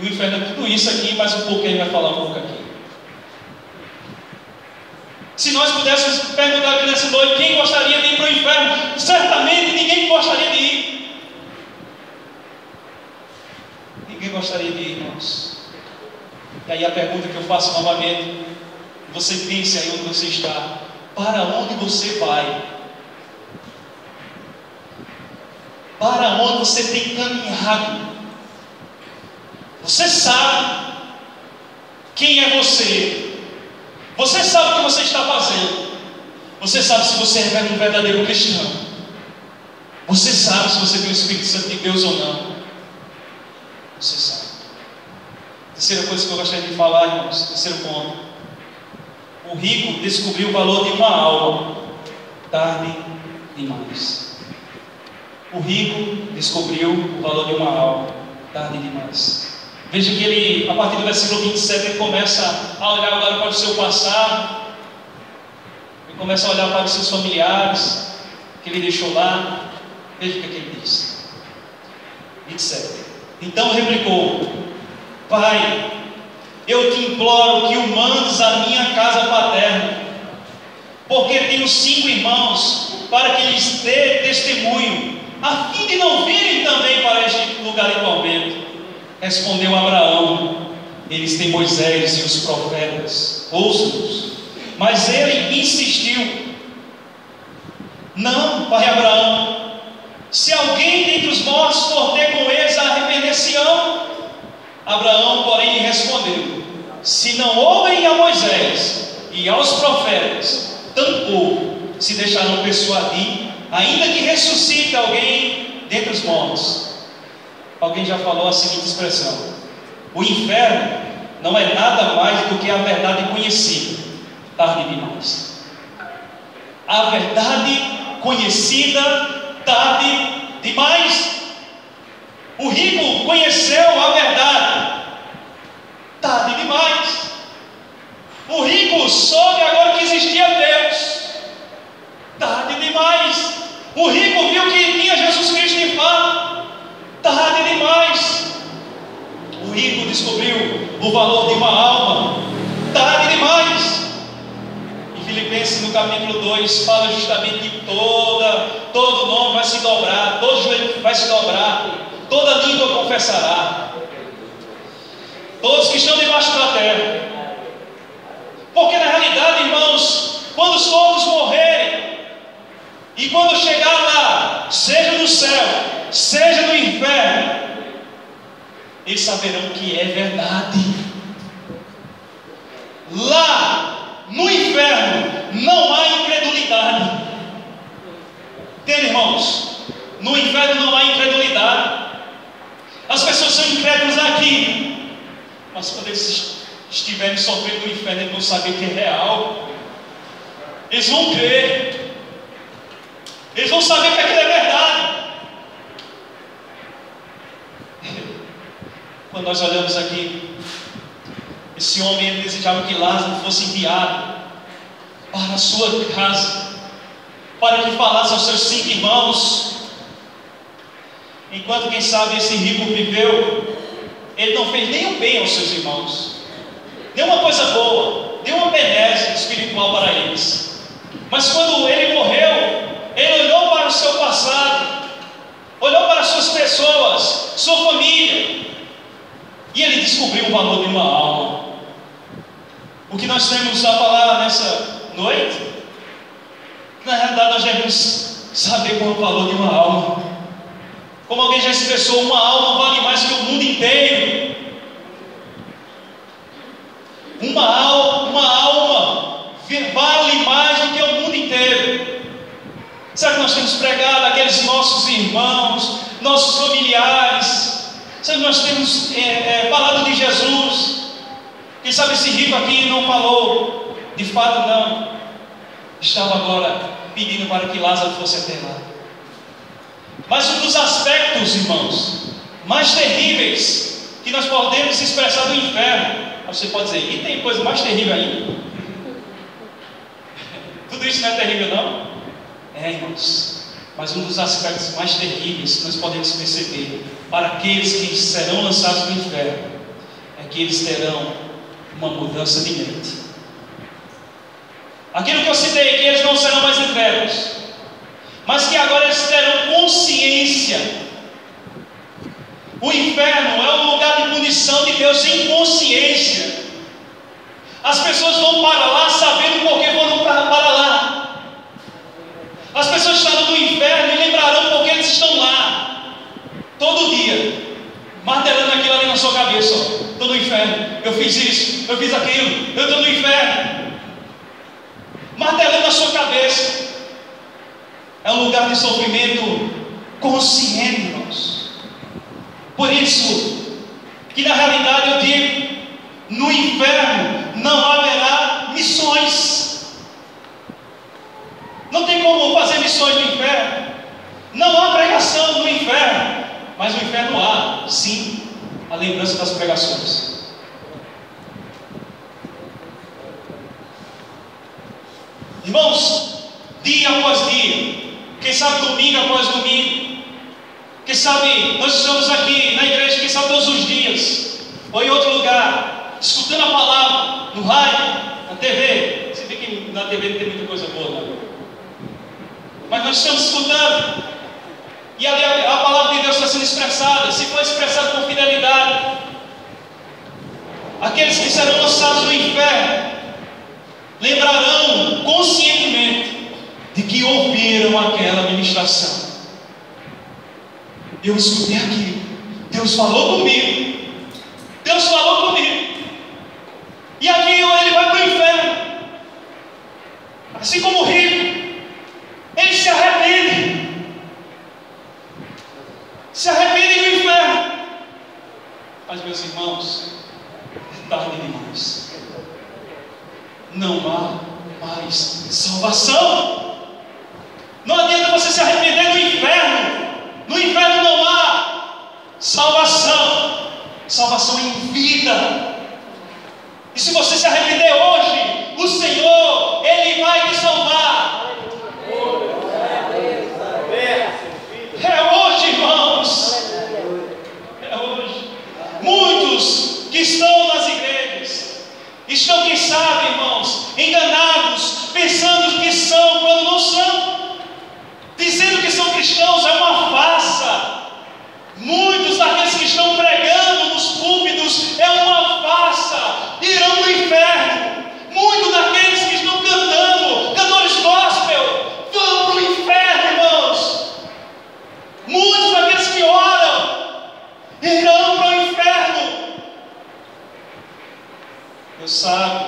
O inferno é tudo isso aqui, mas um pouco ele vai falar um pouco aqui. Se nós pudéssemos perguntar aqui nessa noite, quem gostaria de ir para o inferno? Certamente ninguém gostaria de ir. Ninguém gostaria de ir, irmãos. E aí a pergunta que eu faço novamente, você pense aí onde você está, para onde você vai? Para onde você tem caminhado? Você sabe quem é você. Você sabe o que você está fazendo. Você sabe se você é um verdadeiro cristão. Você sabe se você tem o Espírito Santo de Deus ou não. Você sabe. Terceira coisa que eu gostaria de falar, irmãos, terceiro ponto. O rico descobriu o valor de uma alma tarde demais. O rico descobriu o valor de uma alma tarde demais. Veja que ele, a partir do versículo 27, ele começa a olhar agora para o seu passado, ele começa a olhar para os seus familiares, que ele deixou lá. Veja o que ele diz. 27. Então replicou: Pai, eu te imploro que o mandes à minha casa paterna, porque tenho 5 irmãos, para que lhes dê testemunho, a fim de não virem também para este lugar de tormento. Respondeu Abraão: eles têm Moisés e os profetas, ouçam-nos. Mas ele insistiu: não, pai Abraão, se alguém dentre os mortos for ter com eles, arrepender-se-ão. Abraão, porém, lhe respondeu: se não ouvem a Moisés e aos profetas, tampouco se deixarão persuadir, ainda que ressuscite alguém dentre os mortos. Alguém já falou a seguinte expressão: o inferno não é nada mais do que a verdade conhecida tarde demais. A verdade conhecida tarde demais. O rico conheceu a verdade tarde demais. O rico soube agora que existia Deus tarde demais. O rico viu que tinha Jesus Cristo em fato O rico descobriu o valor de uma alma, tarde demais. Em Filipenses, no capítulo 2, fala justamente que todo nome vai se dobrar, todo joelho vai se dobrar, toda língua confessará, todos que estão debaixo da terra. Porque na realidade, irmãos, quando todos morrerem, e quando chegar lá, seja no céu, seja no inferno, eles saberão que é verdade. Lá no inferno não há incredulidade. Entende, irmãos? No inferno não há incredulidade. As pessoas são incrédulas aqui, mas quando eles estiverem sofrendo no inferno, eles vão saber que é real. Eles vão crer. Eles vão saber que aquilo é verdade. Quando nós olhamos aqui, esse homem, ele desejava que Lázaro fosse enviado para a sua casa, para que falasse aos seus 5 irmãos. Enquanto, quem sabe, esse rico viveu, ele não fez nenhum bem aos seus irmãos, nenhuma coisa boa, nenhuma benesse espiritual para eles. Mas quando ele morreu, ele olhou para o seu passado, olhou para as suas pessoas, sua família, e ele descobriu o valor de uma alma. O que nós temos a falar nessa noite, na realidade nós devemos saber qual é o valor de uma alma. Como alguém já expressou, uma alma vale mais que o mundo inteiro. Uma alma vale mais do que o mundo inteiro. Será que nós temos pregado aqueles nossos irmãos, nossos familiares? Será que nós temos falado de Jesus? Quem sabe esse rico aqui não falou, de fato não, estava agora pedindo para que Lázaro fosse até lá. Mas um dos aspectos, irmãos, mais terríveis que nós podemos expressar do inferno, você pode dizer, e tem coisa mais terrível ainda? Tudo isso não é terrível não? É, irmãos. Mas um dos aspectos mais terríveis que nós podemos perceber para aqueles que serão lançados no inferno é que eles terão uma mudança de mente. Aquilo que eu citei, que eles não serão mais incrédulos, mas que agora eles terão consciência. O inferno é um lugar de punição de Deus em consciência. As pessoas vão para lá sabendo por que foram para lá. As pessoas estarão no inferno e lembrarão porque eles estão lá todo dia, martelando aquilo ali na sua cabeça. Estou no inferno, eu fiz isso, eu fiz aquilo, eu estou no inferno, martelando na sua cabeça. É um lugar de sofrimento consciente, irmãos. Por isso que na realidade eu digo, no inferno não haverá missões. Não tem como fazer missões no inferno. Não há pregação no inferno. Mas no inferno há, sim, a lembrança das pregações. Irmãos, dia após dia, quem sabe domingo após domingo, quem sabe nós estamos aqui na igreja, quem sabe todos os dias, ou em outro lugar, escutando a palavra, no rádio, na TV. Você vê que na TV não tem muita coisa boa, não? Mas nós estamos escutando, e ali a palavra de Deus está sendo expressada. Se for expressada com fidelidade, aqueles que serão lançados no inferno lembrarão conscientemente de que ouviram aquela ministração. Eu escutei aquilo, Deus falou comigo, Deus falou comigo, e aquilo ele vai para o inferno, assim como o rico. Eles se arrependem no inferno. Mas, meus irmãos, é tarde demais. Não há mais salvação. Não adianta você se arrepender no inferno. No inferno não há salvação. Salvação em vida. E se você se arrepender hoje, o Senhor, Ele vai te salvar. É hoje, irmãos. É hoje. Muitos que estão nas igrejas estão, quem sabe, irmãos, enganados, pensando que são quando não são, dizendo que são cristãos. É uma farsa. Muitos daqueles que estão pregando nos púlpitos é uma farsa, irão para o inferno. Muitos daqueles que estão cantando, cantores gospel, vão para o inferno, irmãos. Muitos daqueles que oram irão para o inferno. Deus sabe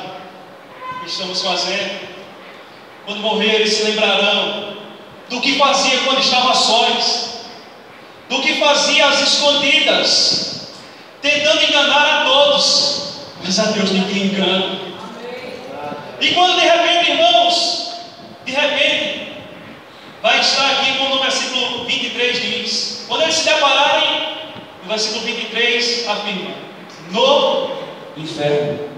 o que estamos fazendo. Quando morrerem, se lembrarão do que fazia quando estava a sós, do que fazia às escondidas, tentando enganar a todos, mas a Deus ninguém engana. E quando de repente, irmãos, de repente, vai estar aqui como no versículo 23 diz, quando eles se depararem, no versículo 23 afirma, no inferno.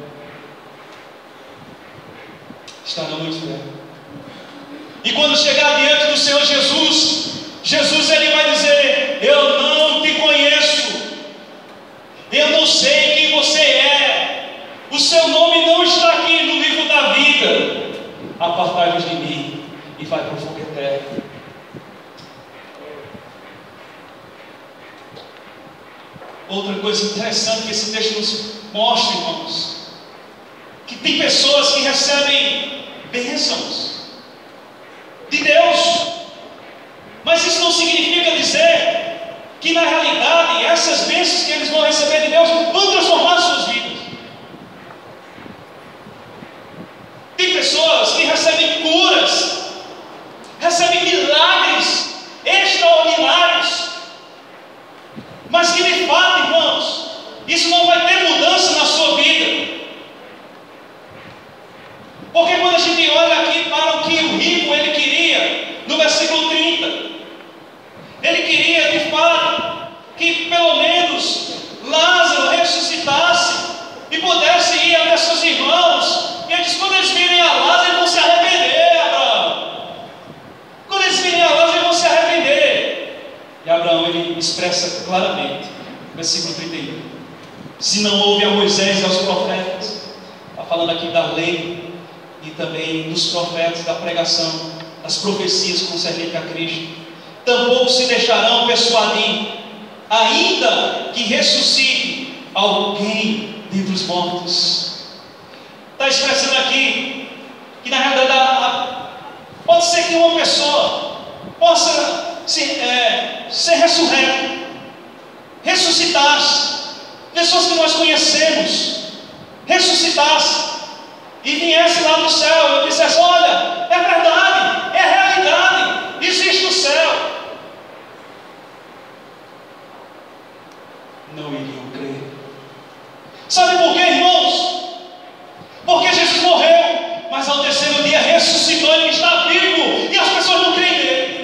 Estarão no inferno. E quando chegar diante do Senhor Jesus, Jesus ele vai dizer: eu não te conheço, eu não sei quem você é, o seu nome não está aqui no livro da vida, apartai-vos de mim, e vai para o fogo eterno. Outra coisa interessante que esse texto nos mostra, irmãos, que tem pessoas que recebem bênçãos de Deus, mas isso não significa dizer que na realidade essas bênçãos que eles vão receber de Deus vão transformar suas vidas. Tem pessoas que recebem curas, recebem milagres extraordinários, mas que de fato, irmãos, isso não vai ter mudança na sua vida. Porque quando a gente olha aqui para o que o rico ele queria, no versículo 30, ele queria de fato que pelo menos Lázaro ressuscitasse e pudesse ir até seus irmãos. E ele diz: quando eles virem a Lázaro, eles vão se arrepender, Abraão. Quando eles virem a Lázaro, eles vão se arrepender. E Abraão ele expressa claramente, versículo 31, se não houve a Moisés e aos profetas, está falando aqui da lei e também dos profetas, da pregação, das profecias concernentes a Cristo, tampouco se deixarão persuadir, ainda que ressuscite alguém dentre os mortos. Está expressando aqui que na realidade pode ser que uma pessoa possa ser ressurreta, ressuscitasse, pessoas que nós conhecemos, ressuscitasse e viesse lá do céu e dissesse: olha, é verdade, é realidade, existe o céu. Não iriam crer. Sabe por quê, irmãos? Porque Jesus morreu, mas ao terceiro dia ressuscitou, ele está vivo, e as pessoas não creem nele.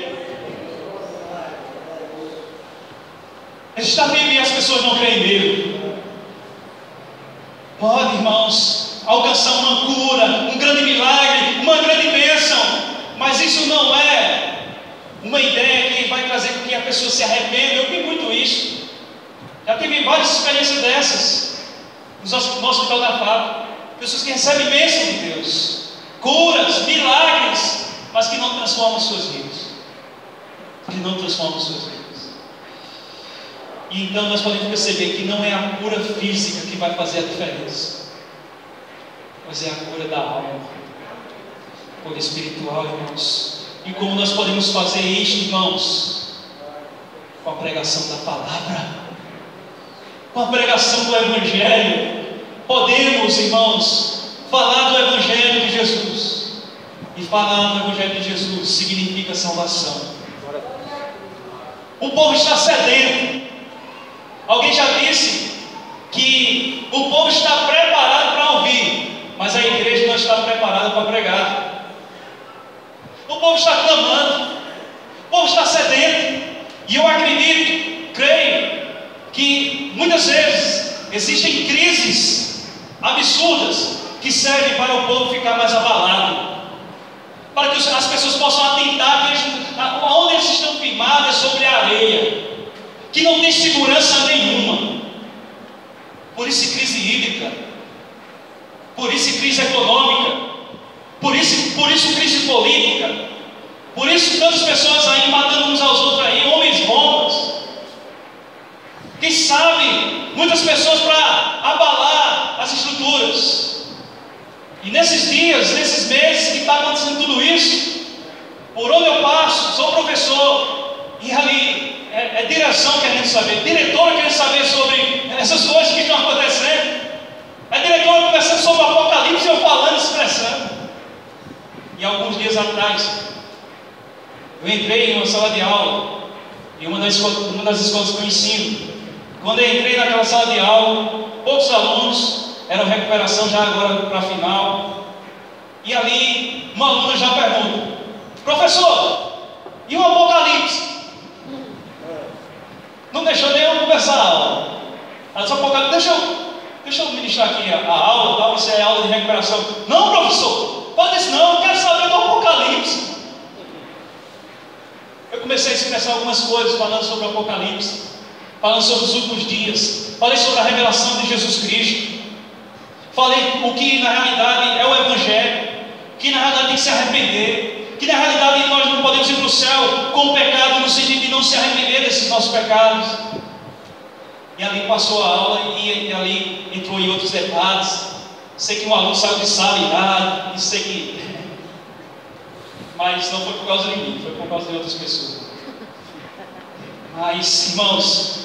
Ele está vivo e as pessoas não creem nele. Pode, irmãos, alcançar uma cura, um grande milagre, uma grande bênção, mas isso não é uma ideia que vai trazer com que a pessoa se arrependa. Eu vi muito isso. Já tive várias experiências dessas no Hospital da Fábrica. Pessoas que recebem bênção de Deus, curas, milagres, mas que não transformam suas vidas. Que não transformam suas vidas. E então nós podemos perceber que não é a cura física que vai fazer a diferença, mas é a cura da alma, a cura espiritual, irmãos. E como nós podemos fazer isto, irmãos? Com a pregação da palavra, com a pregação do Evangelho. Podemos, irmãos, falar do Evangelho de Jesus. E falar do Evangelho de Jesus significa salvação. O povo está sedento. Alguém já disse que o povo está preparado para ouvir, mas a igreja não está preparada para pregar. O povo está clamando, o povo está sedento. E eu acredito, creio, que muitas vezes existem crises absurdas que servem para o povo ficar mais abalado, para que as pessoas possam atentar onde eles estão firmados sobre a areia, que não tem segurança nenhuma. Por isso crise hídrica, por isso crise econômica, por isso crise política, por isso tantas pessoas aí matando uns aos outros aí, homens bombas. Quem sabe, muitas pessoas para abalar as estruturas. E nesses dias, nesses meses que está acontecendo tudo isso, por onde eu passo, sou professor, e ali é direção querendo saber, diretora querendo saber sobre essas coisas que estão acontecendo, a diretora conversando sobre o Apocalipse, eu falando, expressando. E alguns dias atrás, eu entrei em uma sala de aula, em uma das escolas que eu ensino. Quando eu entrei naquela sala de aula, poucos alunos, era recuperação já agora para a final, e ali uma aluna já pergunta: professor, e o Apocalipse? Não deixou nem eu começar a aula. Ela disse: Apocalipse, deixa eu ministrar aqui a aula, tá? Você é aula de recuperação. Não, professor, pode dizer não, eu quero saber do Apocalipse. Eu comecei a expressar algumas coisas falando sobre o Apocalipse, falando sobre os últimos dias, falei sobre a revelação de Jesus Cristo, falei o que na realidade é o Evangelho, que na realidade tem que se arrepender, que na realidade nós não podemos ir para o céu com o pecado, no sentido de não se arrepender desses nossos pecados. E ali passou a aula e ali entrou em outros detalhes. Sei que um aluno saiu de sala irado, e sei que... mas não foi por causa de mim, foi por causa de outras pessoas. Mas, irmãos,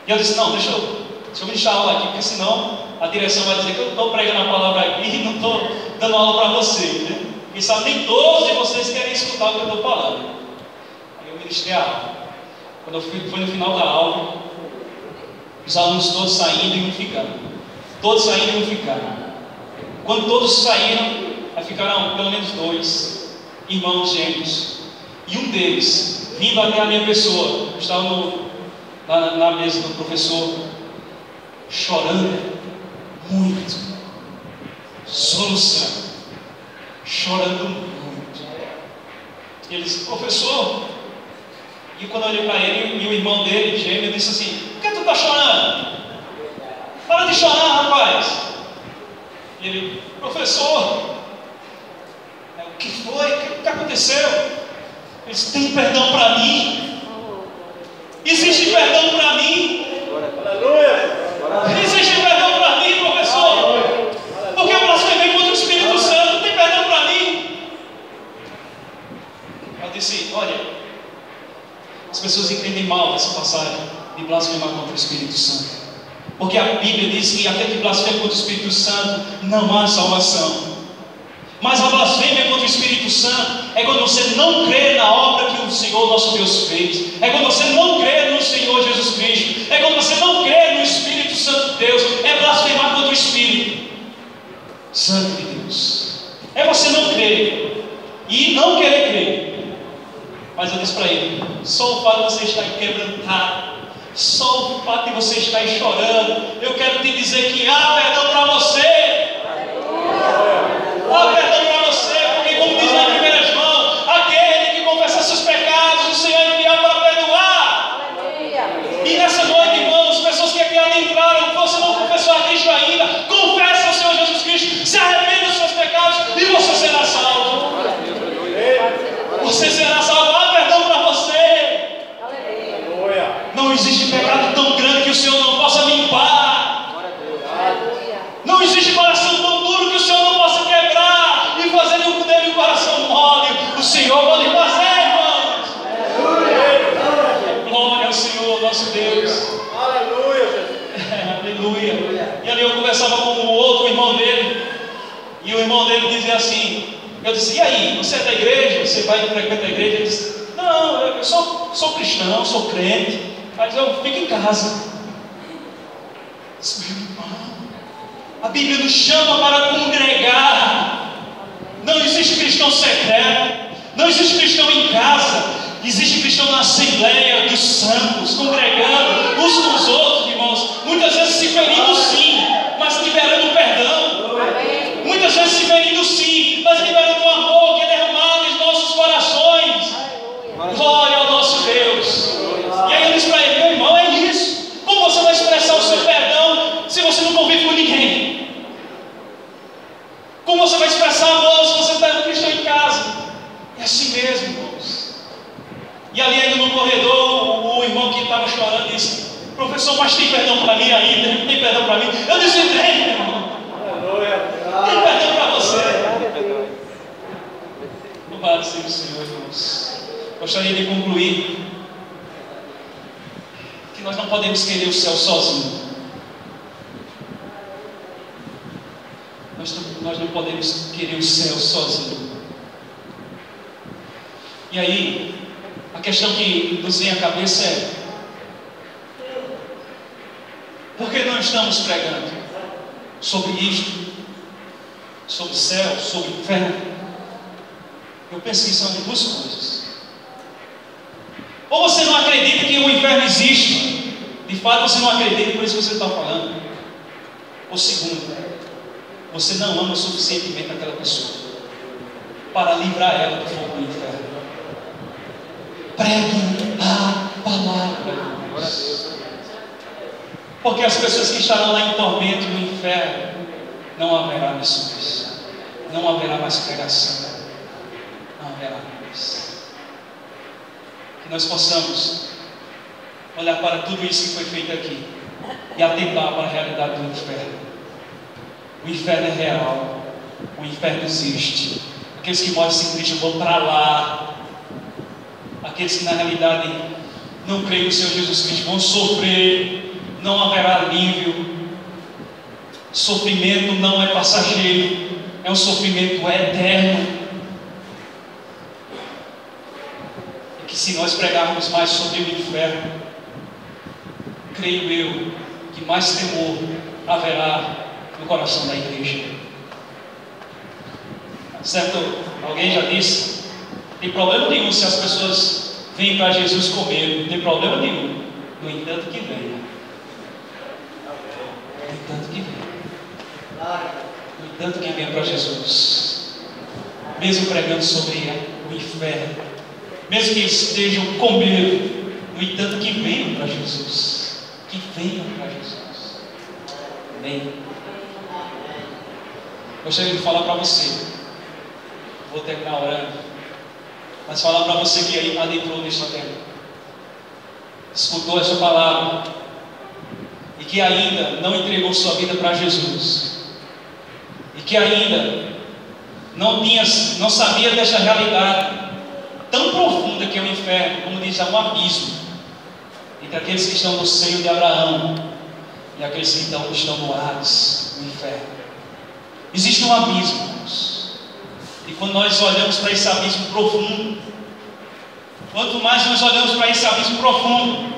e eu disse: não, deixa eu ministrar a aula aqui, porque senão a direção vai dizer que eu estou pregando a palavra aqui e não estou dando aula para vocês, né? Quem sabe nem todos de vocês querem escutar o que eu estou falando. Aí eu ministrei a aula. Quando foi no final da aula, os alunos todos saindo e um ficando. Todos saindo e um ficando. Quando todos saíram, aí ficaram pelo menos 2 irmãos gêmeos. E um deles, vindo até a minha pessoa, estava na mesa do professor, chorando muito, soluçando, chorando muito. E ele disse: professor. E quando eu olhei para ele, e o irmão dele, gêmeo, disse assim: por que tu está chorando? Para de chorar, rapaz. E ele: professor, o que foi? O que aconteceu? Ele disse: tem perdão para mim? Existe perdão para mim? Aleluia! Existe perdão para mim, professor? Porque eu blasfemei contra o Espírito Santo, tem perdão para mim? Eu disse: olha, as pessoas entendem mal essa passagem de blasfemar contra o Espírito Santo, porque a Bíblia diz que aquele que blasfema contra o Espírito Santo não há salvação. Mas a blasfêmia contra o Espírito Santo é quando você não crê na obra que o Senhor nosso Deus fez, é quando você não crê no Senhor Jesus Cristo, é quando você não crê no Espírito Santo de Deus. É blasfemar contra o Espírito Santo de Deus, é você não crer e não querer crer. Mas eu disse para ele: só o fato de você estar quebrantado, só o fato de você estar aí chorando, eu quero te dizer que há perdão para você. Há perdão para você, porque como diz na 1 João, aquele que confessa seus pecados, o Senhor é fiel para perdoar. E nessa noite, irmãos, pessoas que aqui adentraram, você não confessou a Cristo ainda, confessa ao Senhor Jesus Cristo, se arrependa dos seus pecados e você será salvo. Você será salvo. Há perdão para você. Não existe pecado tão grande que o Senhor não possa limpar. Não existe coração tão duro que o Senhor não possa quebrar e fazer dele um coração mole. O Senhor pode fazer, irmãos. Glória ao Senhor, nosso Deus. Aleluia. E ali eu conversava com o outro irmão dele, e o irmão dele dizia assim, eu disse: e aí, você é da igreja? Você vai frequentar a igreja? Ele disse: não, eu sou cristão, sou crente, mas eu fico em casa. Eu disse: meu irmão, a Bíblia nos chama para congregar. Não existe cristão secreto, não existe cristão em casa, existe cristão na Assembleia dos Santos, congregando uns com os outros, irmãos. Muitas vezes se ferindo sim, mas liberando perdão. Muitas vezes se ferindo sim, mas liberando o amor que é derramado em nossos corações. Glória ao nosso Deus. E aí eu disse para ele: meu irmão, é isso. Como você vai expressar o seu perdão se você Professor, mas tem perdão para mim ainda? Tem perdão para mim? Eu disse, tem, meu irmão. Tem perdão para você. Louvado seja o Senhor, irmãos. Gostaria de concluir que nós não podemos querer o céu sozinho. Nós não podemos querer o céu sozinho. E aí, a questão que nos vem à cabeça é: por que não estamos pregando sobre isto? Sobre céu, sobre inferno? Eu penso que são duas coisas. Ou você não acredita que o inferno existe, de fato você não acredita, por isso você está falando. Ou segundo, você não ama suficientemente aquela pessoa para livrar ela do fogo do inferno. Pregue a palavra. Porque as pessoas que estarão lá em tormento no inferno, não haverá missões, não haverá mais pregação, não haverá mais. Que nós possamos olhar para tudo isso que foi feito aqui e atentar para a realidade do inferno. O inferno é real, o inferno existe. Aqueles que morrem sem Cristo vão para lá. Aqueles que na realidade não creem no Senhor Jesus Cristo vão sofrer, não haverá alívio. Sofrimento não é passageiro, é um sofrimento eterno. E que se nós pregarmos mais sobre o inferno, creio eu que mais temor haverá no coração da igreja. Certo? Alguém já disse: tem problema nenhum se as pessoas vêm para Jesus comer, não tem problema nenhum. No entanto que venha. No entanto que venha. No entanto que venha para Jesus. Mesmo pregando sobre o inferno, mesmo que estejam com medo, no entanto que venham para Jesus. Que venham para Jesus. Amém. Gostaria de falar para você, vou terminar orando, mas falar para você que aí adentrou nesta terra, escutou essa palavra e que ainda não entregou sua vida para Jesus, e que ainda não sabia desta realidade tão profunda que é o inferno, como diz, há um abismo entre aqueles que estão no seio de Abraão e aqueles que estão no Hades, no inferno. Existe um abismo, irmãos. E quando nós olhamos para esse abismo profundo, quanto mais nós olhamos para esse abismo profundo,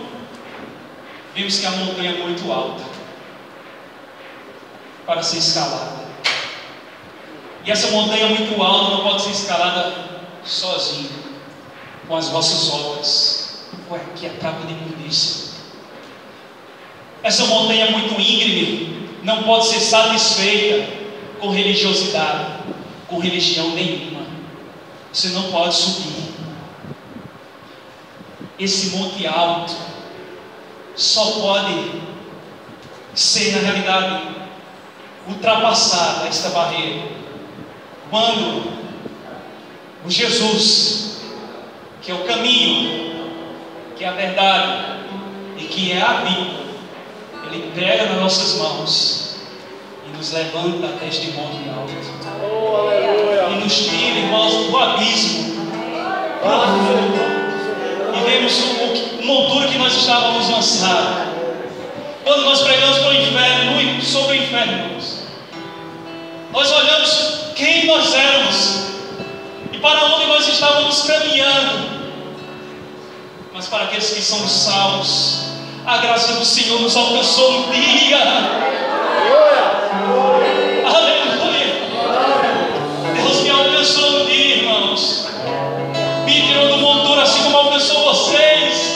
vemos que a montanha é muito alta para ser escalada. E essa montanha muito alta não pode ser escalada sozinho, com as vossas obras. Ué, que acaba de imundícia. Essa montanha muito íngreme não pode ser satisfeita com religiosidade, com religião nenhuma. Você não pode subir. Esse monte alto só pode ser, na realidade, ultrapassada esta barreira quando o Jesus, que é o caminho, que é a verdade e que é a vida, Ele pega nas nossas mãos e nos levanta até este monte alto. E nos tira, irmãos, do abismo profundo. E vemos o monturo que nós estávamos lançados. Quando nós pregamos para o inferno, sobre o inferno, irmãos, nós olhamos quem nós éramos e para onde nós estávamos caminhando. Mas para aqueles que são salvos, a graça do Senhor nos alcançou no dia. Aleluia! Deus me alcançou no dia, irmãos. Me tirou do monturo assim como alcançou vocês.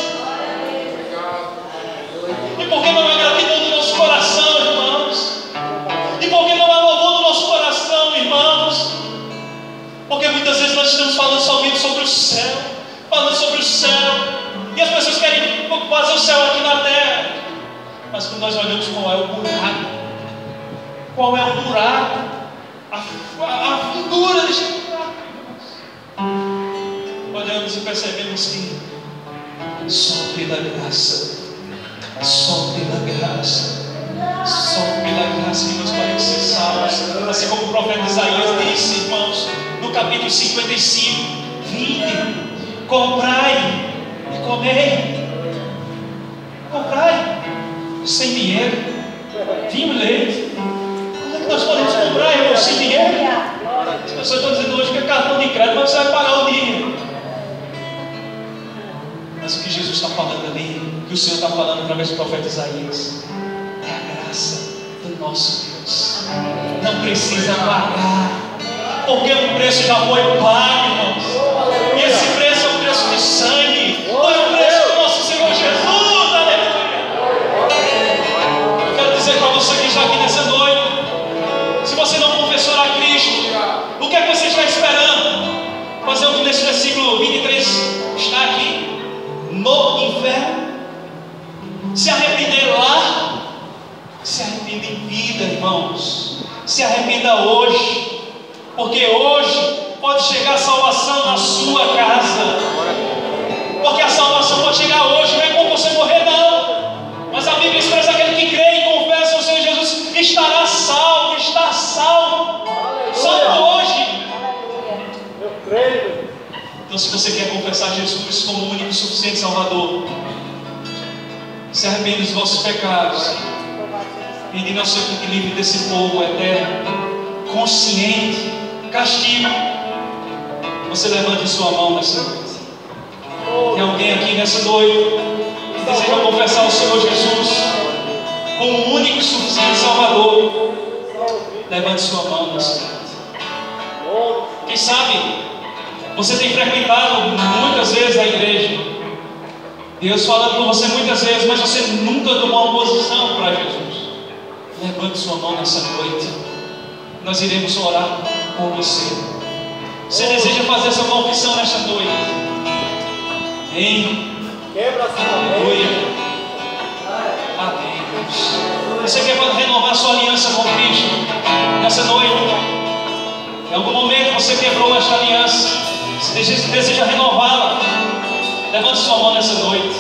E por que não há gratidão do nosso coração, irmãos? E por que não há louvor do nosso coração, irmãos? Porque muitas vezes nós estamos falando somente sobre o céu, falando sobre o céu. E as pessoas querem fazer o céu aqui na terra. Mas quando nós olhamos qual é o buraco, qual é o buraco, a fundura deste buraco, olhamos e percebemos que só pela graça Só pela graça. Só pela graça que nós podemos ser salvos. Assim como o profeta Isaías disse, irmãos, no capítulo 55: vinde, comprai e comei. Comprai sem dinheiro, vinho e leite. Como é que nós podemos comprar, irmão, sem dinheiro? As pessoas estão dizendo hoje que é cartão de crédito, mas você vai pagar o dinheiro. Mas o que Jesus está falando ali, o que o Senhor está falando através do profeta Isaías, é a graça do nosso Deus. Não precisa pagar, porque o preço já foi pago, irmãos. E esse preço é o preço de sangue, foi o preço do nosso Senhor Jesus. Aleluia! Eu quero dizer para você que está aqui nessa noite, se você não confessou a Cristo, o que é que você está esperando? Fazer o que nesse versículo 23 está aqui? No inferno? Se arrepender lá? Se arrependa em vida, irmãos. Se arrependa hoje, porque hoje pode chegar a salvação na sua casa. Porque a salvação pode chegar hoje, não é como você morrer, não. Mas a Bíblia expressa: aquele que crê e confessa o Senhor Jesus estará salvo, está salvo. Salvo hoje. Eu creio. Então, se você quer confessar Jesus como o único e suficiente Salvador, se arrependa dos vossos pecados, pedindo ao Senhor que te livre desse fogo eterno, consciente, castigo. Você levante sua mão nessa noite. Tem alguém aqui nessa noite que deseja confessar o Senhor Jesus como o único e suficiente Salvador? Levante sua mão nessa noite. Quem sabe você tem frequentado muitas vezes a igreja, Deus falando com você muitas vezes, mas você nunca tomou uma posição para Jesus. Levante sua mão nessa noite. Nós iremos orar por você. Você deseja fazer essa confissão nesta noite? Quebra a sua Aleluia. Amém, Deus. Você quer renovar sua aliança com Cristo nessa noite? Em algum momento você quebrou esta aliança, você deseja renová-la? Levante sua mão nessa noite.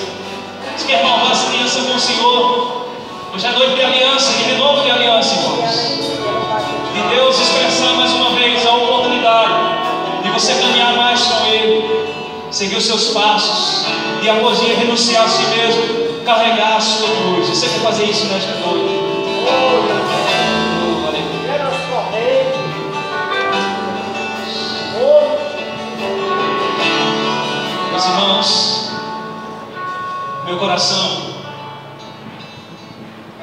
Você quer renovar essa aliança com o Senhor? Hoje é noite de aliança, de renovo de aliança, irmãos. De Deus expressar mais uma vez a oportunidade de você caminhar mais com Ele, seguir os seus passos, e após dia renunciar a si mesmo, carregar a sua cruz. Você quer fazer isso nesta noite? Meus irmãos, meu coração,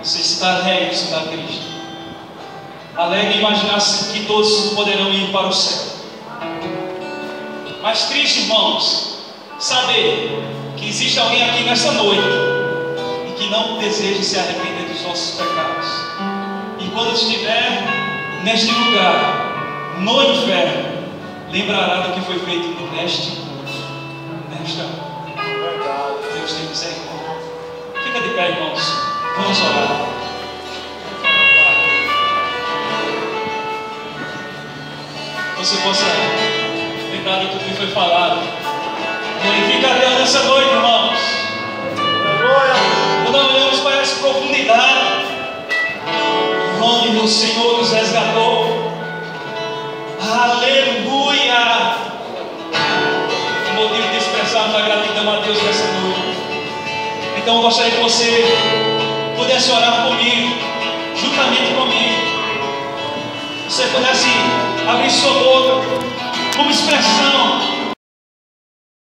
você está alegre, você está triste. Alegre imaginar que todos poderão ir para o céu. Mas triste, irmãos, saber que existe alguém aqui nessa noite e que não deseja se arrepender dos nossos pecados. E quando estiver neste lugar, no inferno, lembrará do que foi feito nesta Deus tem misericórdia. Fica de pé, irmãos. Vamos orar. Você possa lembrar de tudo que foi falado. Glorifica a Deus nessa noite, irmãos. Quando olhamos para essa profundidade, onde o Senhor nos resgatou. Aleluia! Motivo de expressarmos a gratidão a Deus nessa noite. Então eu gostaria que você pudesse orar comigo, juntamente comigo. Você pudesse abrir sua boca como expressão